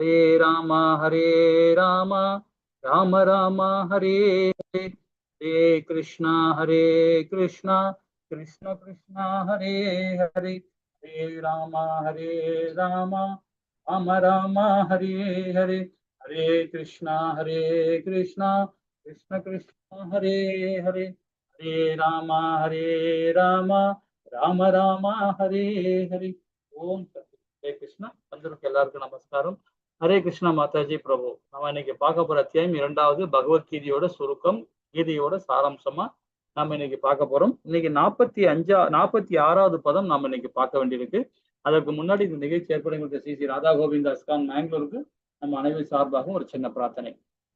हरे राम राम राम हरे हरे, हरे कृष्णा कृष्ण कृष्ण हरे हरे, हरे राम राम राम हरे हरे, हरे कृष्णा कृष्ण कृष्ण हरे हरे, हरे राम राम राम राम हरे हरे। ओम हरे कृष्णा। வந்திருக்க எல்லாருக்கும் நமஸ்காரம். ஹரே கிருஷ்ணா மாதாஜி பிரபு. நம்ம இன்னைக்கு பார்க்க போற அத்தியாயம் 2வது பகவத்கீதையோட சுருக்கம், கீதையோட சாராம்சமா நம்ம இன்னைக்கு பார்க்க போறோம். இன்னைக்கு 46வது பதம் நாம இன்னைக்கு பார்க்க வேண்டியிருக்கு. அதற்கு முன்னாடி இந்த நிகழ்ச்சி ஏற்படுகின்ற ஸ்ரீ ராதா கோவிந்தா இஸ்கான் மேங்களூருக்கு நம்ம அனைவரும் சார்பாகவும் ஒரு சின்ன பிரார்த்தனை.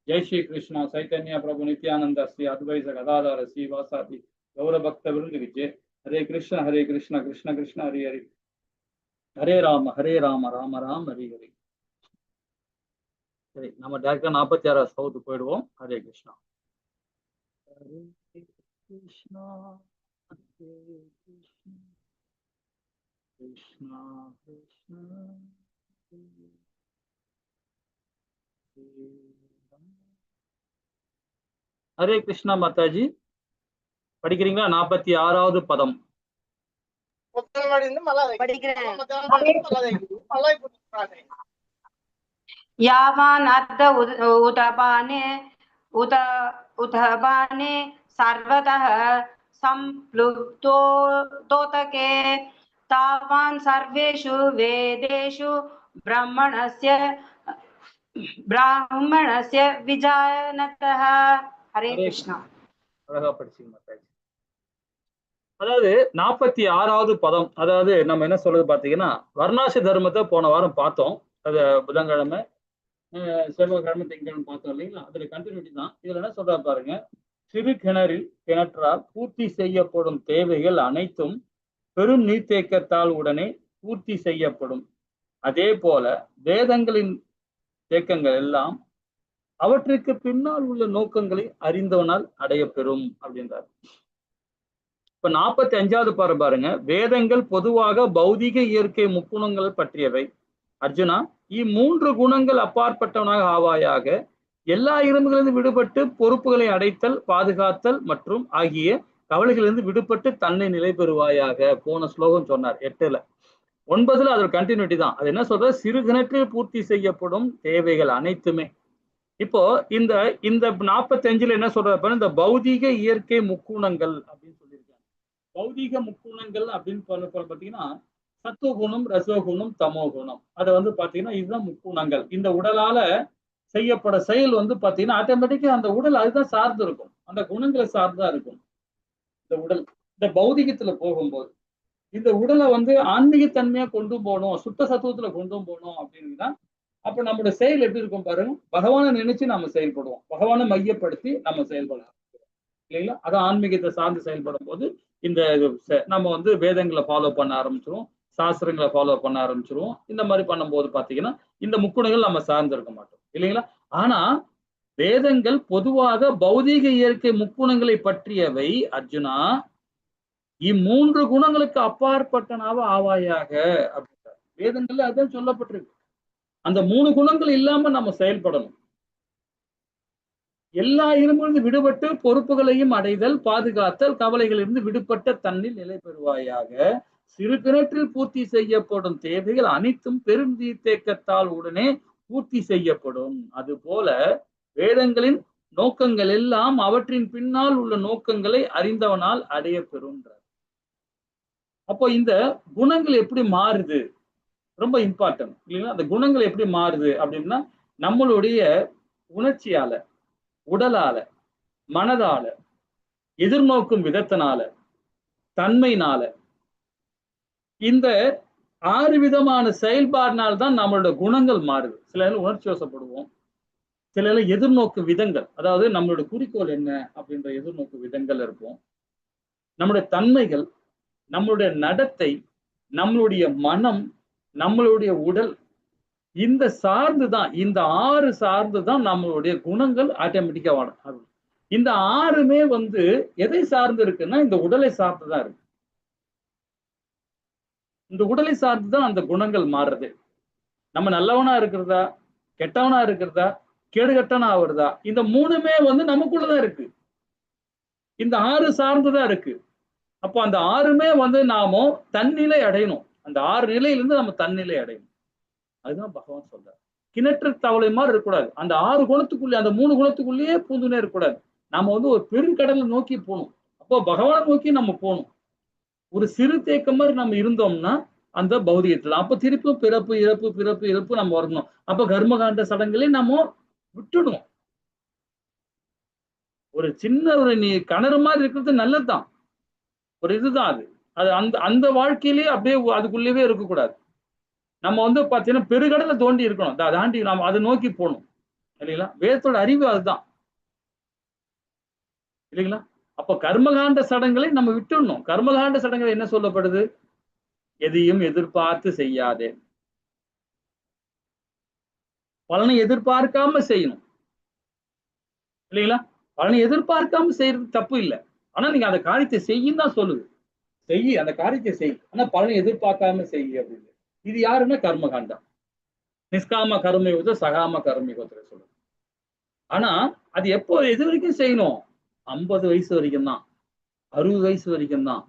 ஜெய் ஸ்ரீ கிருஷ்ணா சைத்தன்யா பிரபு நித்யானந்த ஸ்ரீ அத்வைத கதாதார ஸ்ரீ வாசாதி கௌர பக்த விருந்துக்கு ஹரே கிருஷ்ண கிருஷ்ண கிருஷ்ண ஹரி ஹரி, ஹரே ராம ராம ராம் ஹரி ஹரி. சரி, நம்ம டைரக்டா 46வது ஸ்லோகத்துக்கு போயிடுவோம். ஹரே கிருஷ்ணா. ஹரே கிருஷ்ணா கிருஷ்ணா கிருஷ்ணா ஹரே கிருஷ்ணா மாதாஜி படிக்கிறீங்களா? 46வது பதம். यावान् अर्ध उदपाने सर्वतः संप्लुप्तोदके तावान् सर्वेषु वेदेषु ब्राह्मणस्य विजानतः। हरे कृष्णा. அழகா படிச்சீங்க மாதாஜி. அதாவது 46வது பதம், அதாவது நம்ம என்ன சொல்றது பாத்தீங்கன்னா, வர்ணாசி தர்மத்தை போன வாரம் பார்த்தோம். அது புதன்கிழமை, செவ்வாய்க்கிழமை, திங்கட்கிழமை பார்த்தோம் இல்லைங்களா? அதுல கண்டினியூட்டி தான். இதுல என்ன சொல்றா பாருங்க, சிறு கிணற்றால் பூர்த்தி செய்யப்படும் தேவைகள் அனைத்தும் பெரும் நீர்த்தேக்கத்தால் உடனே பூர்த்தி செய்யப்படும். அதே போல வேதங்களின் தேக்கங்கள் எல்லாம் அவற்றுக்கு பின்னால் உள்ள நோக்கங்களை அறிந்தவனால் அடையப்பெறும் அப்படின்றார். இப்ப 45வது பாருங்க, வேதங்கள் பொதுவாக பௌதிக இயற்கை முக்குணங்கள் பற்றியவை. அர்ஜுனா, இம்மூன்று குணங்கள் அப்பாற்பட்டவனாக ஆவாயாக. எல்லா இரும்புகளிலிருந்து விடுபட்டு பொறுப்புகளை அடைத்தல், பாதுகாத்தல் மற்றும் ஆகிய கவலைகளிலிருந்து விடுபட்டு தன்னை நிலை பெறுவாயாக. போன ஸ்லோகம் சொன்னார் 8ல. 9ல அதோட கண்டினியூட்டி தான். அது என்ன சொல்ற, சிறு கிணற்றில் பூர்த்தி செய்யப்படும் தேவைகள் அனைத்துமே. இப்போ இந்த 45ல என்ன சொல்ற, இந்த பௌதிக இயற்கை முக்குணங்கள் அப்படின்னு சொல்லியிருக்காங்க. பௌதிக முக்குணங்கள் அப்படின்னு பாத்தீங்கன்னா, சத்துவகுணம், ரசோகுணம், தமோகுணம். அதை பாத்தீங்கன்னா இதுதான் முக்குணங்கள். இந்த உடலால செய்யப்பட செயல் பாத்தீங்கன்னா ஆட்டோமேட்டிக்கா அந்த உடல் அதுதான் சார்ந்து இருக்கும், அந்த குணங்களை சார்ந்தா இருக்கும் இந்த உடல். இந்த பௌதிகத்துல போகும்போது இந்த உடலை ஆன்மீகத்தன்மையா கொண்டு போகணும், சுத்த சத்துவத்துல கொண்டு போகணும் அப்படின்னா, அப்ப நம்மளோட செயல் எப்படி இருக்கும் பாருங்க. பகவானை நினைச்சு நம்ம செயல்படுவோம், பகவானை மையப்படுத்தி நம்ம செயல்படலாம் இல்லைங்களா? அதான் ஆன்மீகத்தை சார்ந்து செயல்படும் போது இந்த நம்ம வேதங்களை ஃபாலோ பண்ண ஆரம்பிச்சிருவோம், சாஸ்திரங்களை ஃபாலோ பண்ண ஆரம்பிச்சிருவோம். இந்த மாதிரி பண்ணும்போது பாத்தீங்கன்னா இந்த முக்குணங்கள் நம்ம சார்ந்து இருக்க மாட்டோம் இல்லைங்களா? ஆனா வேதங்கள் பொதுவாக பௌதீக இயற்கை முக்குணங்களை பற்றியவை. அர்ஜுனா, இம்மூன்று குணங்களுக்கு அப்பாற்பட்டனாவ ஆவாயாக அப்படின்றார். வேதங்கள்ல அதுதான் சொல்லப்பட்டிருக்கு. அந்த 3 குணங்கள் இல்லாம நம்ம செயல்படணும். எல்லா இரும்பிலிருந்து விடுபட்டு பொறுப்புகளையும் அடைதல், பாதுகாத்தல், கவலைகளிலிருந்து விடுபட்ட தன்னில் நிலை பெறுவாயாக. சிறு கிணற்றில் பூர்த்தி செய்யப்படும் தேவைகள் அனைத்தும் பெரும் நீர்த்தேக்கத்தால் உடனே பூர்த்தி செய்யப்படும். அதுபோல வேதங்களின் நோக்கங்கள் எல்லாம் அவற்றின் பின்னால் உள்ள நோக்கங்களை அறிந்தவனால் அடைய பெறும்ன்றார். அப்போ இந்த குணங்கள் எப்படி மாறுது, ரொம்ப இம்பார்ட்டன்ட் இல்லைங்களா? அந்த குணங்கள் எப்படி மாறுது அப்படின்னா, நம்மளுடைய உணர்ச்சியால, உடலால, மனதால, எதிர்நோக்கும் விதத்தினால, தன்மையினால, இந்த 6 விதமான செயல்பாடுனால்தான் நம்மளோட குணங்கள் மாறுது. சில உணர்ச்சி வசப்படுவோம், சில எதிர்நோக்கு விதங்கள், அதாவது நம்மளோட குறிக்கோள் என்ன அப்படின்ற எதிர்நோக்கு விதங்கள் இருக்கும். நம்மளுடைய தன்மைகள், நம்மளுடைய நடத்தை, நம்மளுடைய மனம், நம்மளுடைய உடல், இந்த சார்ந்துதான், இந்த 6 சார்ந்துதான் நம்மளுடைய குணங்கள் ஆட்டோமேட்டிக்கா வரும். இந்த 6மே எதை சார்ந்து இருக்குன்னா இந்த உடலை சார்ந்துதான் இருக்கு. இந்த உடலை சார்ந்துதான் அந்த குணங்கள் மாறுறது. நம்ம நல்லவனா இருக்கிறதா, கெட்டவனா இருக்கிறதா, கேடுகட்டவனா ஆகுறதா, இந்த மூணுமே வந்து நமக்குள்ளதான் இருக்கு. இந்த 6 சார்ந்துதான் இருக்கு. அப்போ அந்த 6மே வந்து நாம தன்னிலை அடையணும். அந்த 6 நிலையிலிருந்து நம்ம தன்னிலை அடையணும். அதுதான் பகவான் சொல்றார். கிணற்று தவளை மாதிரி இருக்கக்கூடாது. அந்த 6 குணத்துக்குள்ளே, அந்த 3 குணத்துக்குள்ளேயே பூந்துனே இருக்கக்கூடாது. நாம வந்து ஒரு பெருங்கடலை நோக்கி போகணும். அப்போ பகவானை நோக்கி நம்ம போகணும். ஒரு சிறு தேக்கம் மாதிரி நம்ம இருந்தோம்னா அந்த பௌதிகத்துல அப்ப திருப்பும் பிறப்பு இறப்பு பிறப்பு இறப்பு நம்ம வரணும். அப்ப கர்மகாண்ட சடங்குகளை நம்ம விட்டுடும். ஒரு சின்ன ஒரு நீ கிணறு மாதிரி இருக்கிறது நல்லதுதான். ஒரு இதுதான் அது. அது அந்த அந்த வாழ்க்கையிலேயே அப்படியே அதுக்குள்ளேயே இருக்கக்கூடாது. நம்ம வந்து பாத்தீங்கன்னா பெருகடலை தோண்டி இருக்கணும். தாண்டி நாம அதை நோக்கி போகணும். இல்லைங்களா? வேதத்தோட அறிவு அதுதான். இல்லைங்களா? அப்ப கர்மகாண்ட சடங்குகளை நம்ம விட்டுடணும். கர்மகாண்ட சடங்குகள் என்ன சொல்லப்படுது? எதையும் எதிர்பார்த்து செய்யாதே. பலனை எதிர்பார்க்காம செய்யணும். இல்லைங்களா? பலனை எதிர்பார்க்காம செய்யறது தப்பு இல்லை. ஆனா நீங்க அந்த காரியத்தை செய்யும் தான் சொல்லுது. செய்ய அந்த காரியத்தை செய். ஆனா பலனை எதிர்பார்க்காம செய்ய அப்படின்னு. இது யாருன்னா கர்மகாண்டம். நிஷ்காம கர்மயோகம், சகாம கர்மயோகத்துல சொல்லுது. ஆனா அது எப்போ எது வரைக்கும் செய்யணும்? 50 வயசு வரைக்கும் தான், 60 வயசு வரைக்கும் தான்,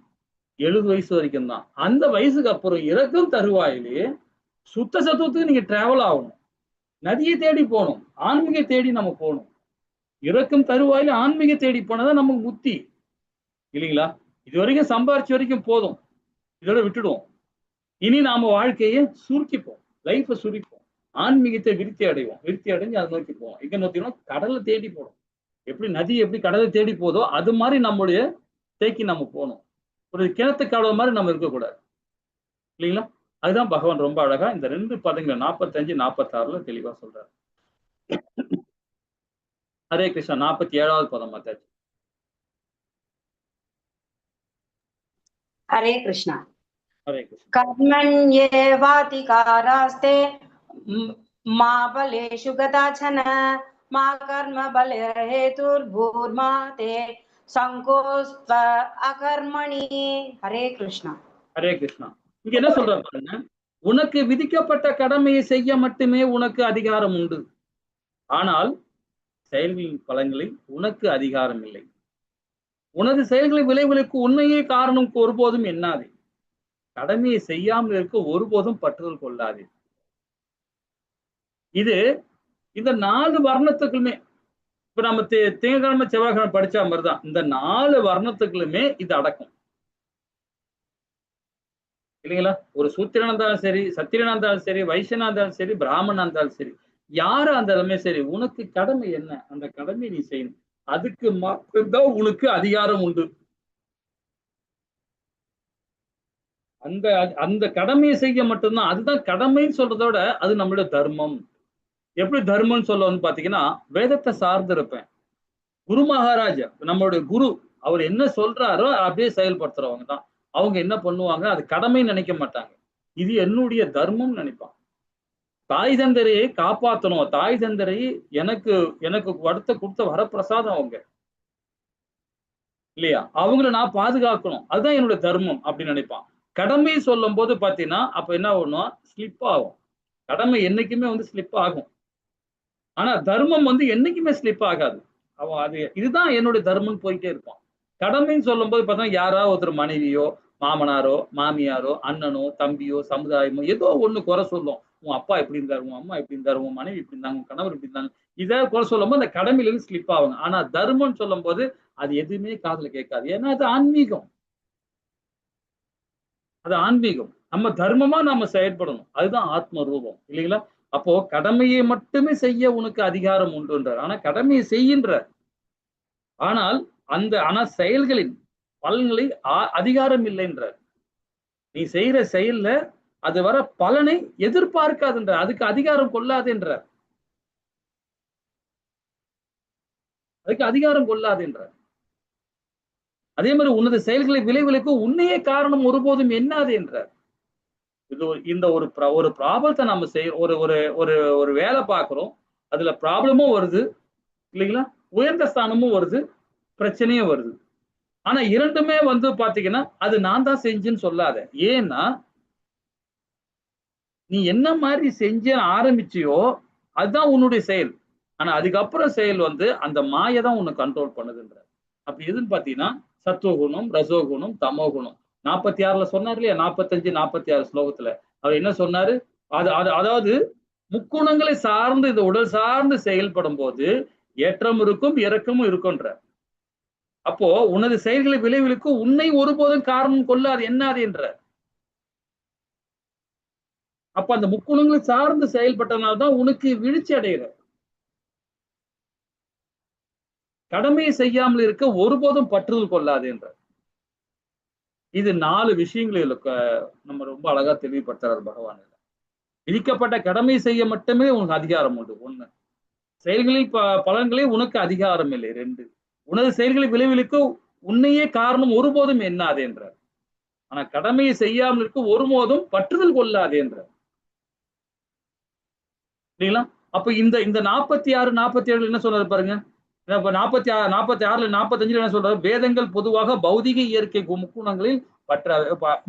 70 வயசு வரைக்கும் தான். அந்த வயசுக்கு அப்புறம் இறக்கும் தருவாயிலே சுத்த சத்துவத்துக்கு நீங்க டிராவல் ஆகணும். நதியை தேடி போகணும். ஆன்மீக தேடி நம்ம போகணும். இறக்கும் தருவாயில ஆன்மீக தேடி போனதான் நமக்கு புத்தி. இல்லைங்களா? இது வரைக்கும் சம்பாரிச்ச வரைக்கும் போதும். இதோட விட்டுடுவோம். இனி நாம வாழ்க்கையை சுருக்கிப்போம். லைஃபை சுருக்கிப்போம். ஆன்மீகத்தை விருத்தி அடைவோம். விருத்தி அடைஞ்சு அதை நோக்கி போவோம். எங்க நோக்கினா கடலை தேடி போடும். எப்படி நதி எப்படி கடலை தேடி போதோ அது மாதிரி நம்முடைய தேக்கி நம்ம போகணும். ஒரு கிணத்து கடவுள் மாதிரி நம்ம இருக்கக்கூடாது. இல்லைங்களா? அதுதான் பகவான் ரொம்ப அழகா இந்த 2 பதங்கள் 45, 46 தெளிவா சொல்றாரு. ஹரே கிருஷ்ணா. 47வது பதம் மாதாஜி. हरे कृष्णा। ஹரே கிருஷ்ணா. कर्मण्येवाधिकारास्ते मा बलेषु गताचन मा कर्म बले हेतुर्भूर्मा ते संकोस्त्व अकर्मणि। हरे कृष्णा। ஹரே கிருஷ்ணா. இங்க என்ன சொல்றாரு பாருங்க. உனக்கு விதிக்கப்பட்ட கடமையை செய்ய மட்டுமே உனக்கு அதிகாரம் உண்டு. ஆனால் செயல்களின் பலன்களில் உனக்கு அதிகாரம் இல்லை. உனது செயல்களை விளைவுகளுக்கு உண்மையே காரணம் ஒருபோதும் எண்ணாதே. கடமையை செய்யாமல் இருக்க ஒருபோதும் பற்றுதல் கொள்ளாதே. இது இந்த 4 வர்ணத்துக்குமே இப்ப நம்ம திங்கட்கிழமை செவ்வாய்க்கிழமை படிச்ச மாதிரிதான் இந்த 4 வர்ணத்துக்குமே இது அடக்கும். இல்லைங்களா? ஒரு சூத்திரனா இருந்தாலும் சரி, சத்திரியனா இருந்தாலும் சரி, வைசியனா இருந்தாலும் சரி, பிராமணனா இருந்தாலும் சரி, யாரா இருந்தாலுமே சரி, உனக்கு கடமை என்ன? அந்த கடமை நீ செய்யணும். அதுக்கு மட்டும்தான் உனக்கு அதிகாரம் உண்டு. அந்த அந்த கடமையை செய்ய மட்டும்தான். அதுதான் கடமைன்னு சொல்றதோட அது நம்மளுடைய தர்மம். எப்படி தர்மம்னு சொல்ல வந்து பாத்தீங்கன்னா, வேதத்தை சார்ந்து இருப்பேன். குரு மகாராஜ் நம்மளுடைய குரு அவர் என்ன சொல்றாரோ அப்படியே செயல்படுத்துறவங்க தான். அவங்க என்ன பண்ணுவாங்க? அது கடமைன்னு நினைக்க மாட்டாங்க. இது என்னுடைய தர்மம் நினைப்பாங்க. தாய் தந்தரையை காப்பாற்றணும். தாய் தந்தரை எனக்கு எனக்கு கொடுத்த வரப்பிரசாதம் அவங்க. இல்லையா? அவங்கள நான் பாதுகாக்கணும். அதுதான் என்னுடைய தர்மம் அப்படின்னு நினைப்பான். கடமை சொல்லும் போது பாத்தீங்கன்னா அப்ப என்ன ஆகணும்? ஸ்லிப் ஆகும். கடமை என்னைக்குமே வந்து ஸ்லிப் ஆகும். ஆனா தர்மம் வந்து என்னைக்குமே ஸ்லிப் ஆகாது. அவன் அது இதுதான் என்னுடைய தர்மம்னு போயிட்டே இருப்பான். கடமைன்னு சொல்லும் போது பார்த்தா யாராவது ஒருத்தர் மனைவியோ, மாமனாரோ, மாமியாரோ, அண்ணனோ, தம்பியோ, சமுதாயமோ ஏதோ ஒண்ணு குறை சொல்லும். உன் அப்பா இப்படி இருந்தாரு, உன் அம்மா இப்படி இருந்தாரு, உன் மனைவி இப்படி இருந்தாங்க, உன் கணவர் இப்படி இருந்தாங்க. இதை குறை சொல்லும் போது அந்த கடமையில இருந்து ஸ்லிப் ஆகுங்க. ஆனா தர்மம்னு சொல்லும் போது அது எதுவுமே காதுல கேட்காது. ஏன்னா அது ஆன்மீகம். அது ஆன்மீகம். நம்ம தர்மமா நாம செயல்படணும். அதுதான் ஆத்ம ரூபம். இல்லைங்களா? அப்போ கடமையை மட்டுமே செய்ய உனக்கு அதிகாரம் உண்டுன்றார். ஆனா கடமையை செய்கின்ற ஆனால் ஆனா செயல்களின் பலன்களை அதிகாரம் இல்லைன்றார். நீ செய்யற செயல்ல அது வர பலனை எதிர்பார்க்காதுன்ற, அதுக்கு அதிகாரம் கொள்ளாதுன்றார். அதுக்கு அதிகாரம் கொள்ளாதுன்றார். அதே மாதிரி உனது செயல்களை விளைவுகளுக்கு உன்னையே காரணம் ஒருபோதும் எண்ணாது என்றார். இது இந்த ஒரு ப்ராப்ளத்தை நம்ம செய்யறோம். ஒரு ஒரு ஒரு ஒரு வேலை பார்க்கிறோம். அதுல ப்ராப்ளமும் வருது. இல்லைங்களா? உயர்ந்த ஸ்தானமும் வருது, பிரச்சனையும் வருது. ஆனா இரண்டுமே வந்து பாத்தீங்கன்னா அது நான் தான் செஞ்சேன்னு சொல்லாத. ஏன்னா நீ என்ன மாதிரி செஞ்ச ஆரம்பிச்சியோ அதுதான் உன்னுடைய செயல். ஆனா அதுக்கப்புறம் செயல் வந்து அந்த மாயை தான் உன்னை கண்ட்ரோல் பண்ணுதுன்ற. அப்ப எதுன்னு பாத்தீங்கன்னா சத்துவகுணம், ரசோகுணம், தமோகுணம். 46ல சொன்னார் இல்லையா, 45, 46 ஸ்லோகத்துல அவர் என்ன சொன்னாரு? அதாவது முக்குணங்களை சார்ந்து இந்த உடல் சார்ந்து செயல்படும் போது ஏற்றம் இருக்கும், இறக்கமும் இருக்கும்ன்ற. அப்போ உனது செயல்களை விளைவிலுக்கு உன்னை ஒருபோதும் காரணம் கொள்ளாது என்னாது என்ற. அப்ப அந்த முக்குணங்களை சார்ந்து செயல்பட்டனால்தான் உனக்கு வீழ்ச்சி அடைகிற. கடமையை செய்யாமல் இருக்க ஒருபோதும் பற்றுதல் கொள்ளாது என்ற. இது 4 விஷயங்களில் நம்ம ரொம்ப அழகா தெளிவுபடுத்துறாரு பகவான். விதிக்கப்பட்ட கடமை செய்ய மட்டுமே உனக்கு அதிகாரம் உண்டு 1. செயல்களில் பலன்களில் உனக்கு அதிகாரம் இல்லை 2. உனது செயல்களை விளைவிலுக்கு உன்னையே காரணம் ஒருபோதும் எண்ணாது என்றார். ஆனா கடமையை செய்யாமல் இருக்க ஒருபோதும் பற்றுதல் கொள்ளாது என்றார். சரிங்களா? அப்ப இந்த 46, 47 என்ன சொல்றாரு பாருங்க. 46, 46, 45 என்ன சொல்றாரு? வேதங்கள் பொதுவாக பௌதிக இயற்கை முக்குணங்களில்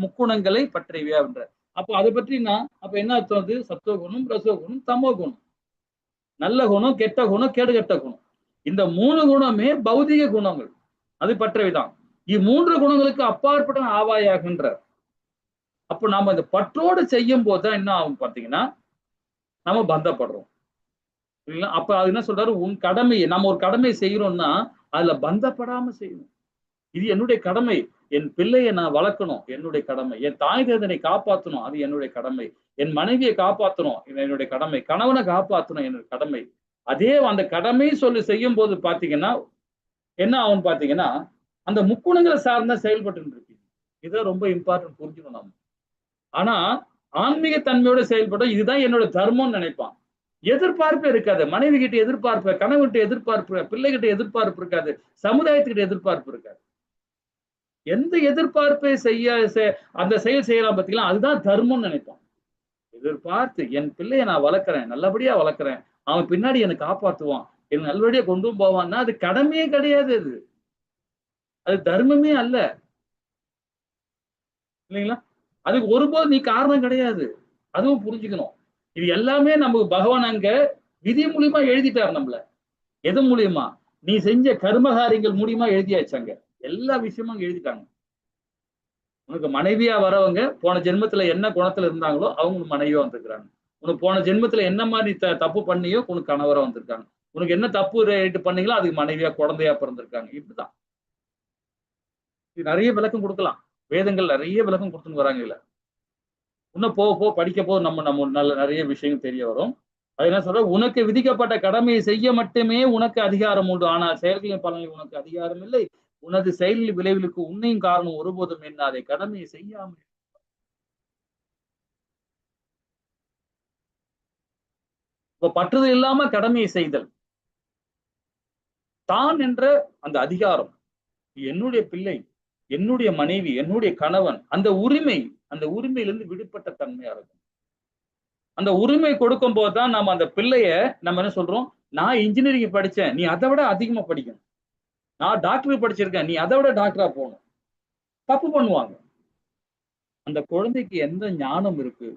முக்குணங்களை பற்றியவை அப்படின்றார். அப்போ அதை பற்றினா அப்ப என்ன அர்த்தம்? வந்து சத்துவகுணம், ரசோகுணம், தமோகுணம். நல்ல குணம், கெட்ட குணம், கேடுகெட்ட குணம். இந்த 3 குணமே பௌதிக குணங்கள். அது பற்றவைதான். 3 குணங்களுக்கு அப்பாற்பட்ட ஆவாயாகின்றார். அப்போ நாம இந்த பற்றோடு செய்யும் போதுதான் என்ன ஆகும் பாத்தீங்கன்னா நம்ம பந்தப்படுறோம். இல்லைங்களா? அப்ப அது என்ன சொல்றாரு? உன் கடமையை நம்ம ஒரு கடமையை செய்யறோம்னா அதுல பந்தப்படாம செய்யணும். இது என்னுடைய கடமை. என் பிள்ளையை நான் வளர்க்கணும், என்னுடைய கடமை. என் தாய் தந்தையை காப்பாற்றணும், அது என்னுடைய கடமை. என் மனைவியை காப்பாற்றணும், என்னுடைய கடமை. கணவனை காப்பாற்றணும், என்னுடைய கடமை. அதே அந்த கடமை சொல்லி செய்யும் போது பாத்தீங்கன்னா என்ன ஆகும் பாத்தீங்கன்னா அந்த முக்குணங்களை சார்ந்த செயல்பட்டு இருக்கு. இதை ரொம்ப இம்பார்ட்டன்ட் புரிஞ்சுக்கணும் நம்ம. ஆனா ஆன்மீக தன்மையோட செயல்பட இதுதான் என்னோட தர்மம்னு நினைப்பான். எதிர்பார்ப்பே இருக்காது. மனைவி கிட்ட எதிர்பார்ப்பு, கணவன்கிட்ட எதிர்பார்ப்பு, பிள்ளைகிட்ட எதிர்பார்ப்பு இருக்காது, சமுதாயத்துக்கிட்ட எதிர்பார்ப்பு இருக்காது. எந்த எதிர்பார்ப்பை அந்த செயல் செய்யலாம் பார்த்தீங்களா, அதுதான் தர்மம்னு நினைப்பான். எதிர்பார்த்து என் பிள்ளையை நான் வளர்க்குறேன், நல்லபடியா வளர்க்குறேன், அவன் பின்னாடி என்னை காப்பாற்றுவான், என்னை நல்லபடியா கொண்டு போவான்னா அது கடமையே கிடையாது. அது தர்மமே அல்ல. இல்லைங்களா? அதுக்கு ஒருபோது நீ காரணம் கிடையாது. அதுவும் புரிஞ்சுக்கணும். இது எல்லாமே நமக்கு பகவான் அங்க விதி மூலியமா எழுதிட்டார். நம்மள எது மூலியமா? நீ செஞ்ச கர்மகாரியங்கள் மூலியமா எழுதியாச்சாங்க. எல்லா விஷயமும் எழுதிட்டாங்க. உனக்கு மனைவியா வரவங்க போன ஜென்மத்துல என்ன குணத்துல இருந்தாங்களோ அவங்க மனைவியா வந்திருக்கிறாங்க. உனக்கு போன ஜென்மத்துல என்ன மாதிரி தப்பு பண்ணியோ உனக்கு கணவரா வந்திருக்காங்க. உனக்கு என்ன தப்பு ரைட்டு பண்ணீங்களோ அதுக்கு மனைவியா குழந்தையா பிறந்திருக்காங்க. இப்படிதான். இது நிறைய விளக்கம் கொடுக்கலாம். வேதங்கள் நிறைய விளக்கம் கொடுத்துன்னு வராங்க. இல்ல இன்னும் போக படிக்க போது நம்ம நல்ல நிறைய விஷயங்கள் தெரிய வரும். அது என்ன சொல்ற? உனக்கு விதிக்கப்பட்ட கடமையை செய்ய மட்டுமே உனக்கு அதிகாரம் உண்டு. ஆனால் செயல்களின் பலனில் உனக்கு அதிகாரம் இல்லை. உனது செயலில் விளைவுகளுக்கு உன்னையும் காரணம் ஒருபோதும் எண்ணாதே. கடமையை செய்யாமல் இப்ப பற்றுதல் இல்லாம கடமையை செய்தல் தான் என்ற அந்த அதிகாரம், என்னுடைய பிள்ளை, என்னுடைய மனைவி, என்னுடைய கணவன், அந்த உரிமையிலிருந்து விடுபட்ட தன்மையா இருக்கும். அந்த உரிமை கொடுக்கும் போதுதான் நம்ம அந்த பிள்ளைய நம்ம என்ன சொல்றோம்? நான் இன்ஜினியரிங் படிச்சேன், நீ அதை விட அதிகமா படிக்கணும். நான் டாக்டர் படிச்சிருக்கேன், நீ அதை விட டாக்டரா போகணும். தப்பு பண்ணுவாங்க. அந்த குழந்தைக்கு எந்த ஞானம் இருக்கு,